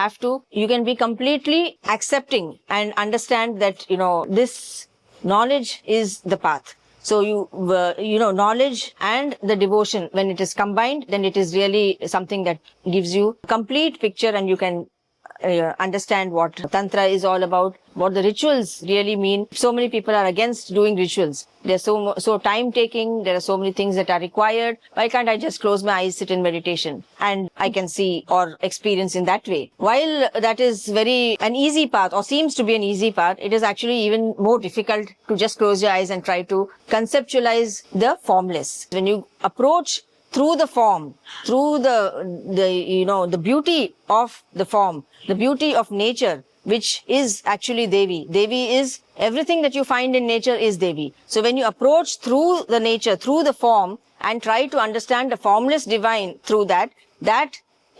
can be completely accepting and understand that this knowledge is the path. So knowledge and the devotion, when it is combined, then it is really something that gives you a complete picture, and you can understand what Tantra is all about, what the rituals really mean. So many people are against doing rituals. They're so time-taking. There are so many things that are required. Why can't I just close my eyes, sit in meditation, and I can see or experience in that way? While that is an easy path, or seems to be an easy path, it is actually even more difficult to just close your eyes and try to conceptualize the formless. When you approach through the form, through the beauty of the form, the beauty of nature, which is actually Devi. Devi is everything that you find in nature is Devi. So when you approach through the nature, through the form, and try to understand the formless divine through that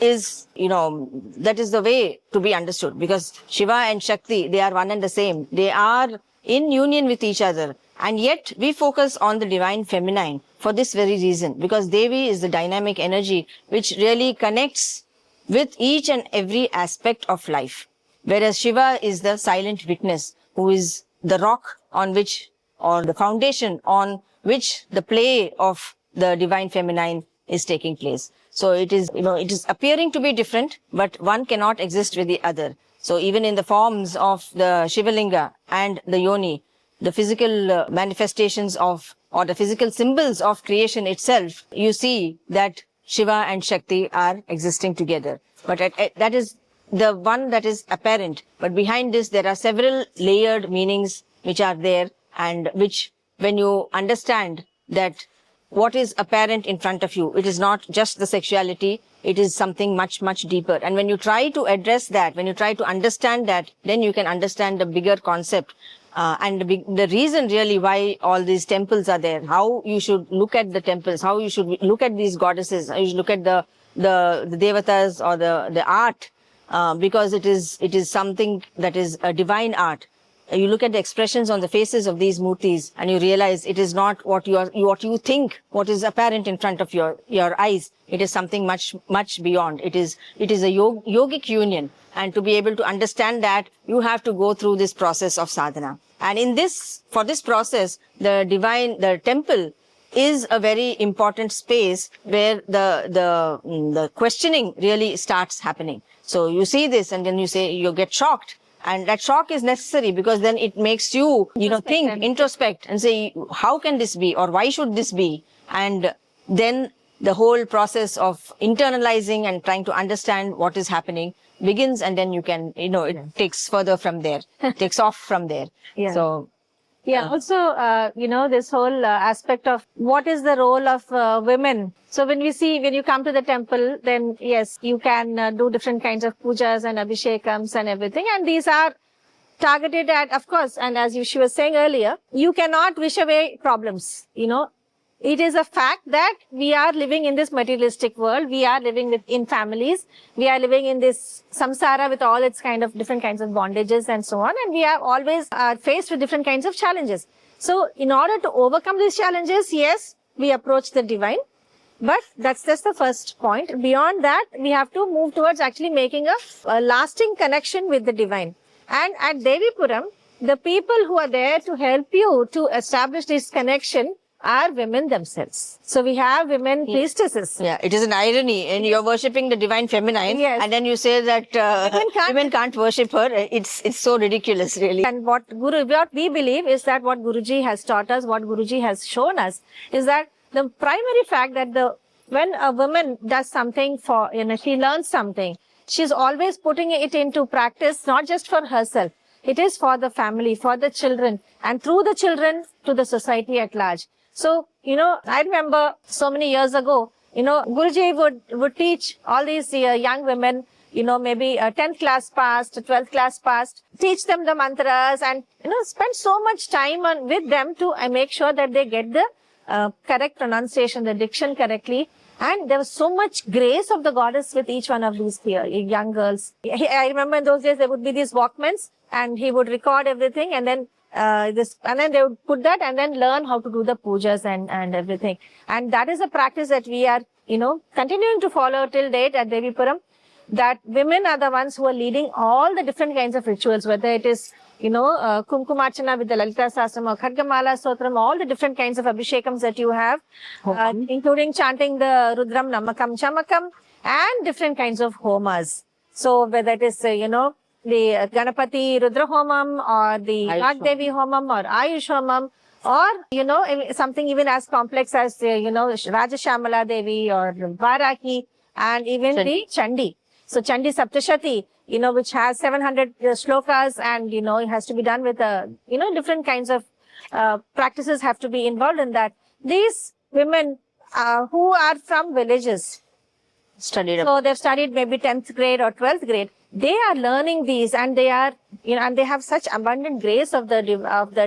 is the way to be understood. Because Shiva and Shakti, they are one and the same. They are in union with each other. And yet we focus on the divine feminine for this very reason, because Devi is the dynamic energy which really connects with each and every aspect of life. Whereas Shiva is the silent witness, who is the rock on which, or the foundation on which the play of the divine feminine is taking place. So it is appearing to be different, but one cannot exist with the other. So even in the forms of the Shivalinga and the Yoni, the physical manifestations or the physical symbols of creation itself, you see that Shiva and Shakti are existing together. But that is the one that is apparent. But behind this, there are several layered meanings which are there, and which, when you understand that what is apparent in front of you, it is not just the sexuality, it is something much, much deeper. And when you try to address that, when you try to understand that, then you can understand the bigger concept. And the reason really why all these temples are there, how you should look at the temples, how you should look at these goddesses, how you should look at the devatas or the art, because it is something that is a divine art. You look at the expressions on the faces of these murtis and you realize it is not what you think, what is apparent in front of your eyes. It is something much, much beyond. It is a yogic union. And to be able to understand that, you have to go through this process of sadhana. And for this process, the temple is a very important space where the questioning really starts happening. So you see this and then you get shocked. And that shock is necessary, because then it makes you, think, introspect and say, how can this be, or why should this be? And then the whole process of internalizing and trying to understand what is happening begins, and then you can, it takes further from there, takes off from there. Yeah. So, also, this whole aspect of what is the role of women. So when you come to the temple, then yes, you can do different kinds of pujas and abhishekams and everything. And these are targeted at, of course, and as she was saying earlier, you cannot wish away problems, It is a fact that we are living in this materialistic world. We are living in families. We are living in this samsara with all its different kinds of bondages and so on. And we are always faced with different kinds of challenges. So in order to overcome these challenges, yes, we approach the divine. But that's just the first point. Beyond that, we have to move towards actually making a lasting connection with the divine. And at Devipuram, the people who are there to help you to establish this connection are women themselves. So we have women priestesses. Yeah, it is an irony, and you're worshipping the divine feminine, Yes. and then you say that women can't worship her. It's so ridiculous, really. And what we believe is that what Guruji has taught us, what Guruji has shown us, is that the primary fact that when a woman does something for, she learns something, she's always putting it into practice, not just for herself. It is for the family, for the children, and through the children to the society at large. So, I remember so many years ago, Guruji would teach all these young women, maybe 10th class passed, 12th class passed, teach them the mantras and, spend so much time with them to make sure that they get the correct pronunciation, the diction correctly. And there was so much grace of the goddess with each one of these young girls. I remember in those days there would be these Walkmans and he would record everything and then they would put that and then learn how to do the pujas and everything. And that is a practice that we are, continuing to follow till date at Devipuram, that women are the ones who are leading all the different kinds of rituals, whether it is, Kumkumarchana with the Lalita Sahasranamam, Khadgamala Stotram, all the different kinds of abhishekams that you have, including chanting the Rudram, Namakam, Chamakam, and different kinds of homas. So whether it is, the Ganapati Rudra Homam or the Nag Devi Homam or Ayush Homam or, something even as complex as, Rajashamala Devi or Varaki and even the Chandi. So Chandi Saptashati, which has 700 shlokas and, it has to be done with, different kinds of practices have to be involved in that. These women who are from villages, so they've studied maybe 10th grade or 12th grade. They are learning these and they are, and they have such abundant grace of the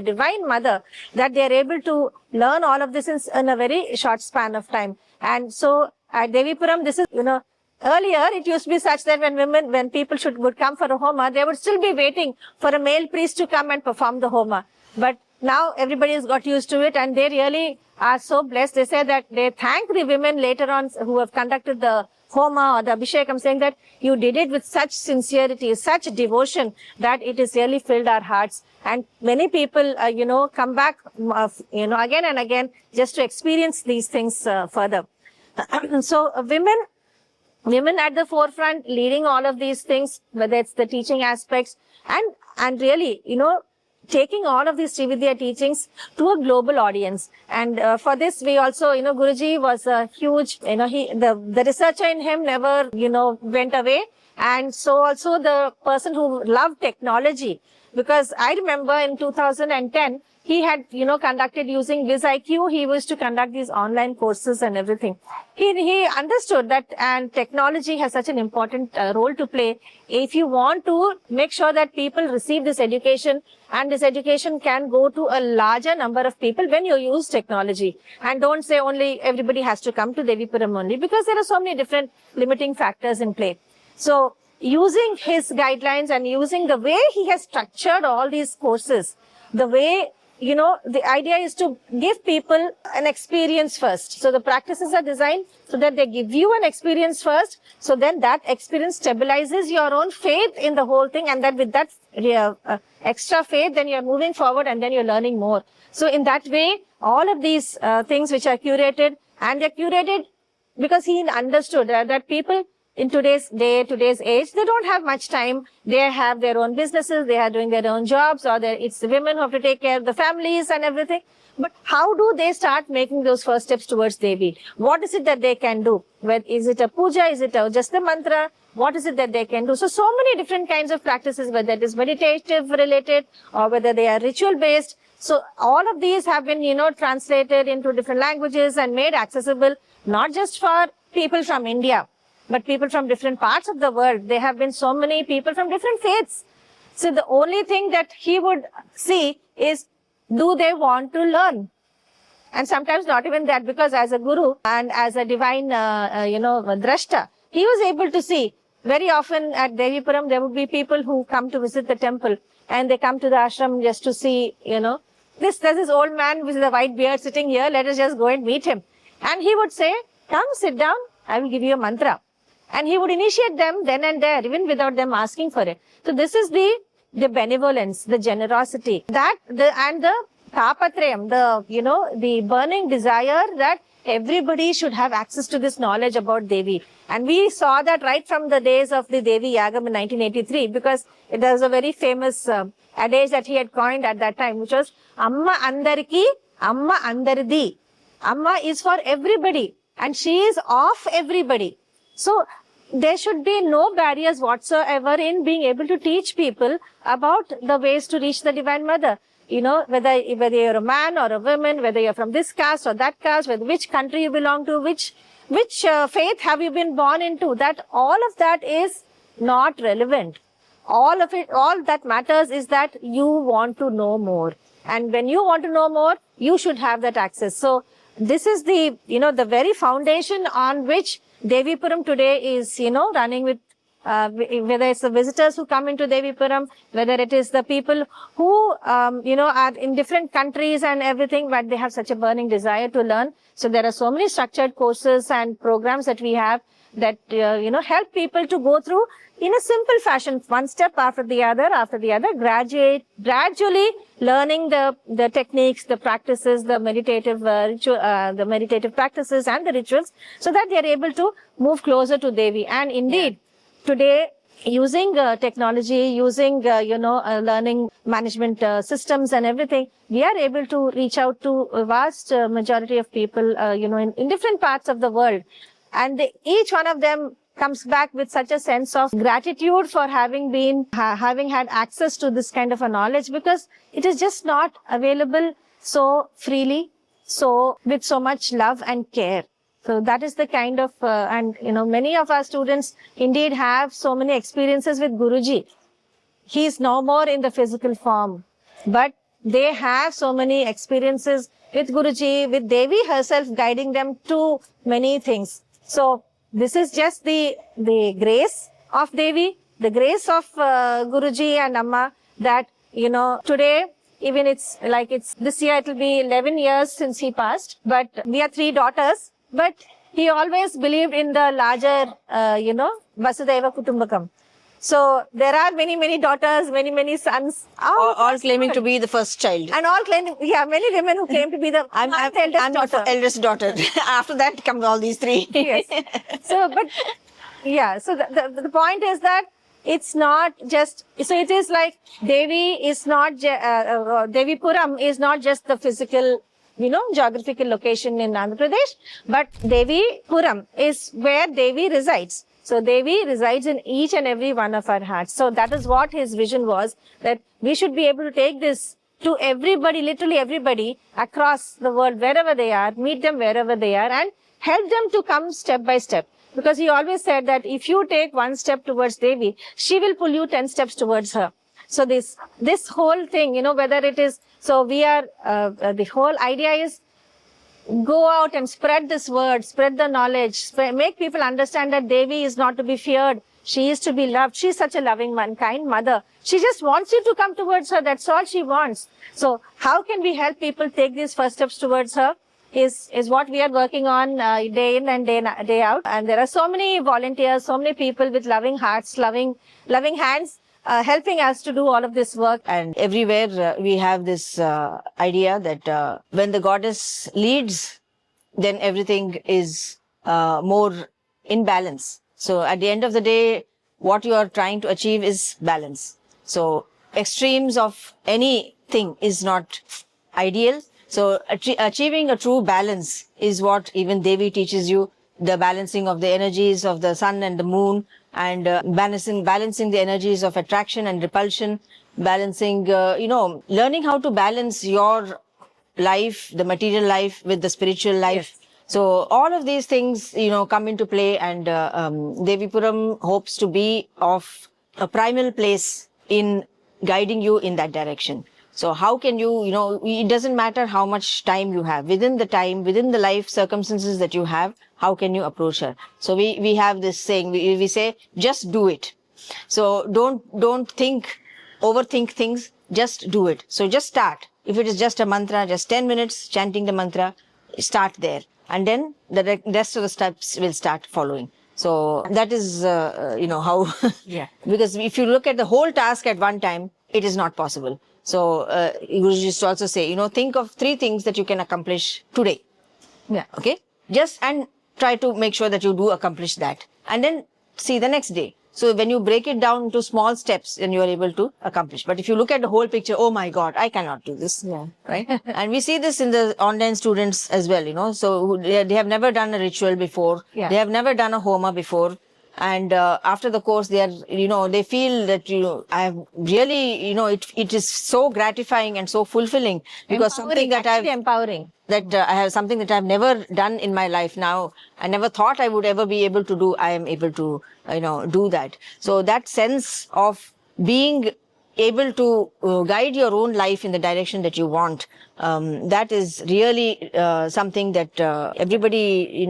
Divine Mother that they are able to learn all of this in a very short span of time. And so at Devipuram, this is, earlier it used to be such that when people would come for a homa, they would still be waiting for a male priest to come and perform the homa. But now everybody has got used to it and they really are so blessed. They say that they thank the women later on who have conducted the homa or the abhishekam, saying that you did it with such sincerity, such devotion that it has really filled our hearts. And many people, come back, again and again just to experience these things further. So women at the forefront leading all of these things, whether it's the teaching aspects and really, taking all of these SriVidya teachings to a global audience. And for this, we also, Guruji was a huge, the researcher in him never, went away. And so also the person who loved technology, because I remember in 2010, he had, conducted using VizIQ. He used to conduct these online courses and everything. He understood that, and technology has such an important role to play. If you want to make sure that people receive this education, and this education can go to a larger number of people when you use technology. And don't say only everybody has to come to Devipuram only, because there are so many different limiting factors in play. So using his guidelines and using the way he has structured all these courses, the way, the idea is to give people an experience first. So the practices are designed so that they give you an experience first. So then that experience stabilizes your own faith in the whole thing. And then with that extra faith, then you're moving forward and then you're learning more. So in that way, all of these things which are curated, and they're curated because he understood that people in today's age, they don't have much time. They have their own businesses, they are doing their own jobs, or it's the women who have to take care of the families and everything. But how do they start making those first steps towards Devi? What is it that they can do? Is it a puja? Is it just a mantra? What is it that they can do? So many different kinds of practices, whether it is meditative related or whether they are ritual based. So all of these have been, translated into different languages and made accessible, not just for people from India, but people from different parts of the world. There have been so many people from different faiths. So the only thing that he would see is, do they want to learn? And sometimes not even that, because as a guru and as a divine, drashta, he was able to see. Very often at Devipuram, there would be people who come to visit the temple and they come to the ashram just to see, there's this old man with a white beard sitting here, let us just go and meet him. And he would say, come sit down, I will give you a mantra. And he would initiate them then and there, even without them asking for it. So this is the benevolence, the generosity, and the tapatrayam, the burning desire that everybody should have access to this knowledge about Devi. And we saw that right from the days of the Devi Yagam in 1983, because there was a very famous adage that he had coined at that time, which was Amma Andariki, Amma Andardi. Amma is for everybody and she is of everybody. So there should be no barriers whatsoever in being able to teach people about the ways to reach the Divine Mother. Whether you're a man or a woman, whether you're from this caste or that caste, which country you belong to, which faith have you been born into, that all of that is not relevant. All that matters is that you want to know more. And when you want to know more, you should have that access. So this is the very foundation on which Devipuram today is, running with, whether it's the visitors who come into Devipuram, whether it is the people who, are in different countries and everything, but they have such a burning desire to learn. So there are so many structured courses and programs that we have that, help people to go through in a simple fashion, one step after the other, gradually learning the techniques, the practices, the meditative practices and the rituals, so that they are able to move closer to Devi. And indeed, today, using technology, using, learning management systems and everything, we are able to reach out to a vast majority of people, in different parts of the world. And each one of them comes back with such a sense of gratitude for having had access to this kind of a knowledge, because it is just not available so freely, so with so much love and care. So that is the kind of, many of our students indeed have so many experiences with Guruji. He is no more in the physical form, but they have so many experiences with Guruji, with Devi herself guiding them to many things. So this is just the grace of Devi, the grace of Guruji and Amma, that, today, even it's this year, it will be 11 years since he passed, but we are 3 daughters. But he always believed in the larger, Vasudhaiva Kutumbakam. So there are many, many daughters, many, many sons. All claiming to be the first child. And all claiming, many women who claim to be the eldest daughter. After that comes all these 3. Yes. So the point is that it's not just, so it is like Devipuram is not just the physical, geographical location in Andhra Pradesh, but Devipuram is where Devi resides. So Devi resides in each and every one of our hearts. So that is what his vision was, that we should be able to take this to everybody, literally everybody across the world, wherever they are, meet them wherever they are, and help them to come step by step. Because he always said that if you take 1 step towards Devi, she will pull you 10 steps towards her. So this whole thing, whether it is, so we are, the whole idea is go out and spread this word, spread the knowledge, make people understand that Devi is not to be feared. She is to be loved. She is such a loving, kind mother. She just wants you to come towards her. That's all she wants. So how can we help people take these first steps towards her is what we are working on day in and day out. And there are so many volunteers, so many people with loving hearts, loving hands, helping us to do all of this work. And everywhere we have this idea that when the goddess leads, then everything is more in balance. So at the end of the day, what you are trying to achieve is balance. So extremes of anything is not ideal. So achieving a true balance is what even Devi teaches you, the balancing of the energies of the sun and the moon, and balancing the energies of attraction and repulsion, balancing, learning how to balance your life, the material life with the spiritual life. Yes. So all of these things, come into play, and Devipuram hopes to be of a primal place in guiding you in that direction. So how can you, it doesn't matter how much time you have. Within the life circumstances that you have, how can you approach her? So we have this saying, we say, just do it. So don't overthink things, just do it. So just start. If it is just a mantra, just 10 minutes chanting the mantra, start there. And then the rest of the steps will start following. So that is, how, Yeah. because if you look at the whole task at one time, it is not possible. So Guruji used to also say, think of 3 things that you can accomplish today. Yeah. Okay. And try to make sure that you do accomplish that. And then see the next day. So when you break it down into small steps, then you are able to accomplish. But if you look at the whole picture, oh my God, I cannot do this. Yeah. Right? And we see this in the online students as well, So they have never done a ritual before. Yeah. They have never done a homa before. And after the course, they are, they feel that, I have really, it is so gratifying and so fulfilling because something that empowering. I have something that I've never done in my life now. I never thought I would ever be able to do. I am able to, do that. So that sense of being able to guide your own life in the direction that you want, that is really something that everybody,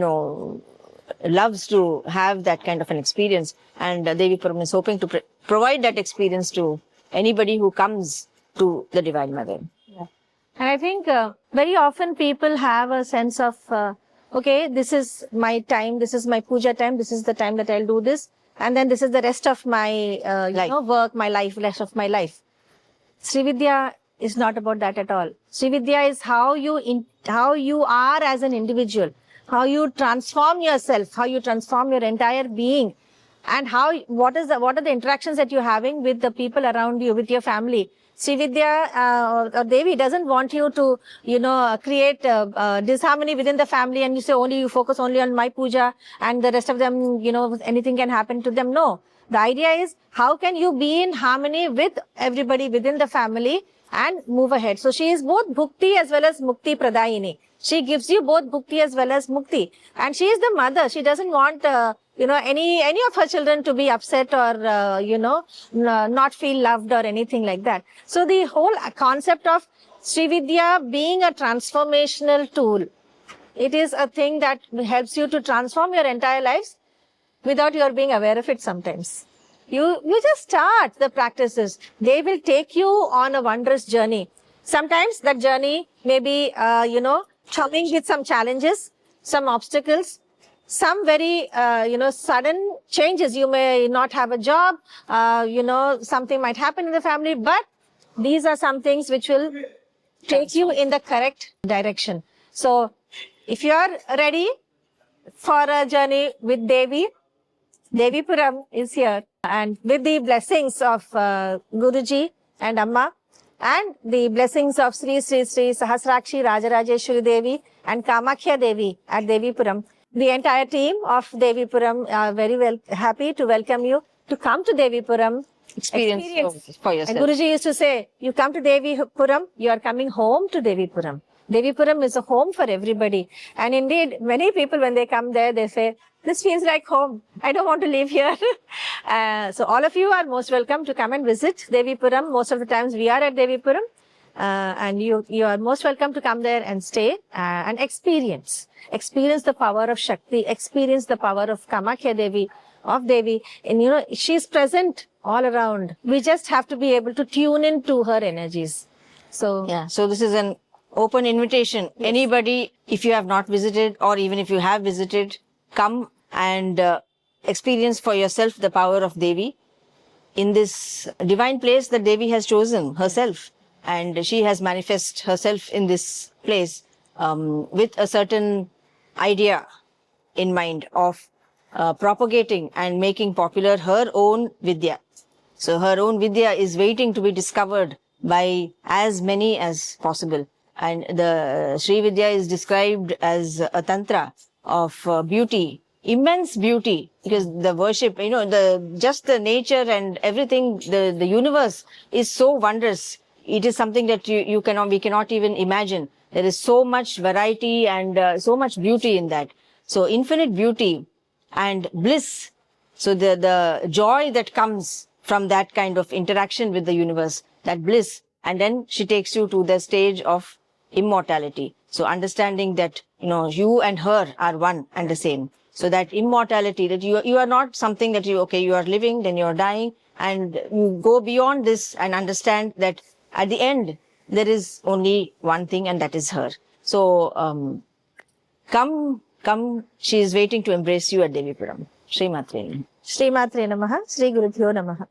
loves to have that kind of an experience. And Devipuram is hoping to provide that experience to anybody who comes to the Divine Mother. Yeah. And I think very often people have a sense of, okay, this is my time, this is my puja time, this is the time that I'll do this. And then this is the rest of my work, my life, rest of my life. SriVidya is not about that at all. SriVidya is how you are as an individual, how you transform yourself, how you transform your entire being, and what are the interactions that you're having with the people around you, with your family. SriVidya or Devi doesn't want you to, create disharmony within the family and you say you focus only on my puja and the rest of them, anything can happen to them. No. The idea is how can you be in harmony with everybody within the family and move ahead. So she is both bhukti as well as mukti pradayini. She gives you both bhukti as well as mukti. And she is the mother. She doesn't want, any of her children to be upset or, not feel loved or anything like that. So the whole concept of SriVidya being a transformational tool, it is a thing that helps you to transform your entire lives without your being aware of it sometimes. You just start the practices. They will take you on a wondrous journey. Sometimes that journey may be, coming with some challenges, some obstacles, some very, sudden changes. You may not have a job, something might happen in the family, but these are some things which will take you in the correct direction. So if you are ready for a journey with Devi, Devipuram is here, and with the blessings of Guruji and Amma, and the blessings of Sri Sahasrakshi Rajarajeshwari Devi and Kamakhya Devi at Devipuram, the entire team of Devipuram are very happy to welcome you to come to Devipuram. Experience for yourself. And Guruji used to say, you come to Devipuram, you are coming home to Devipuram. Devipuram is a home for everybody. And indeed, many people, when they come there, they say, this feels like home. I don't want to live here. So all of you are most welcome to come and visit Devipuram. Most of the times we are at Devipuram. And you are most welcome to come there and stay and experience the power of Shakti, experience the power of Kamakhya Devi, of Devi. And she's present all around. We just have to be able to tune into her energies. So this is an open invitation. Yes. Anybody, if you have not visited or even if you have visited, come and experience for yourself the power of Devi in this divine place that Devi has chosen herself. And she has manifested herself in this place with a certain idea in mind of propagating and making popular her own Vidya. So her own Vidya is waiting to be discovered by as many as possible. And the Sri Vidya is described as a tantra of beauty, immense beauty, because the worship, just the nature and everything, the universe is so wondrous. It is something that we cannot even imagine. There is so much variety and so much beauty in that. So infinite beauty and bliss. So the joy that comes from that kind of interaction with the universe, that bliss. And then she takes you to the stage of immortality. So understanding that, you and her are one and the same. So that immortality, that you are not something that you are living, then you are dying, and you go beyond this and understand that at the end, there is only one thing, and that is her. So, Come, she is waiting to embrace you at Devipuram. Sri Matre. Sri Matre Namaha, Sri Gurubhyo Namaha.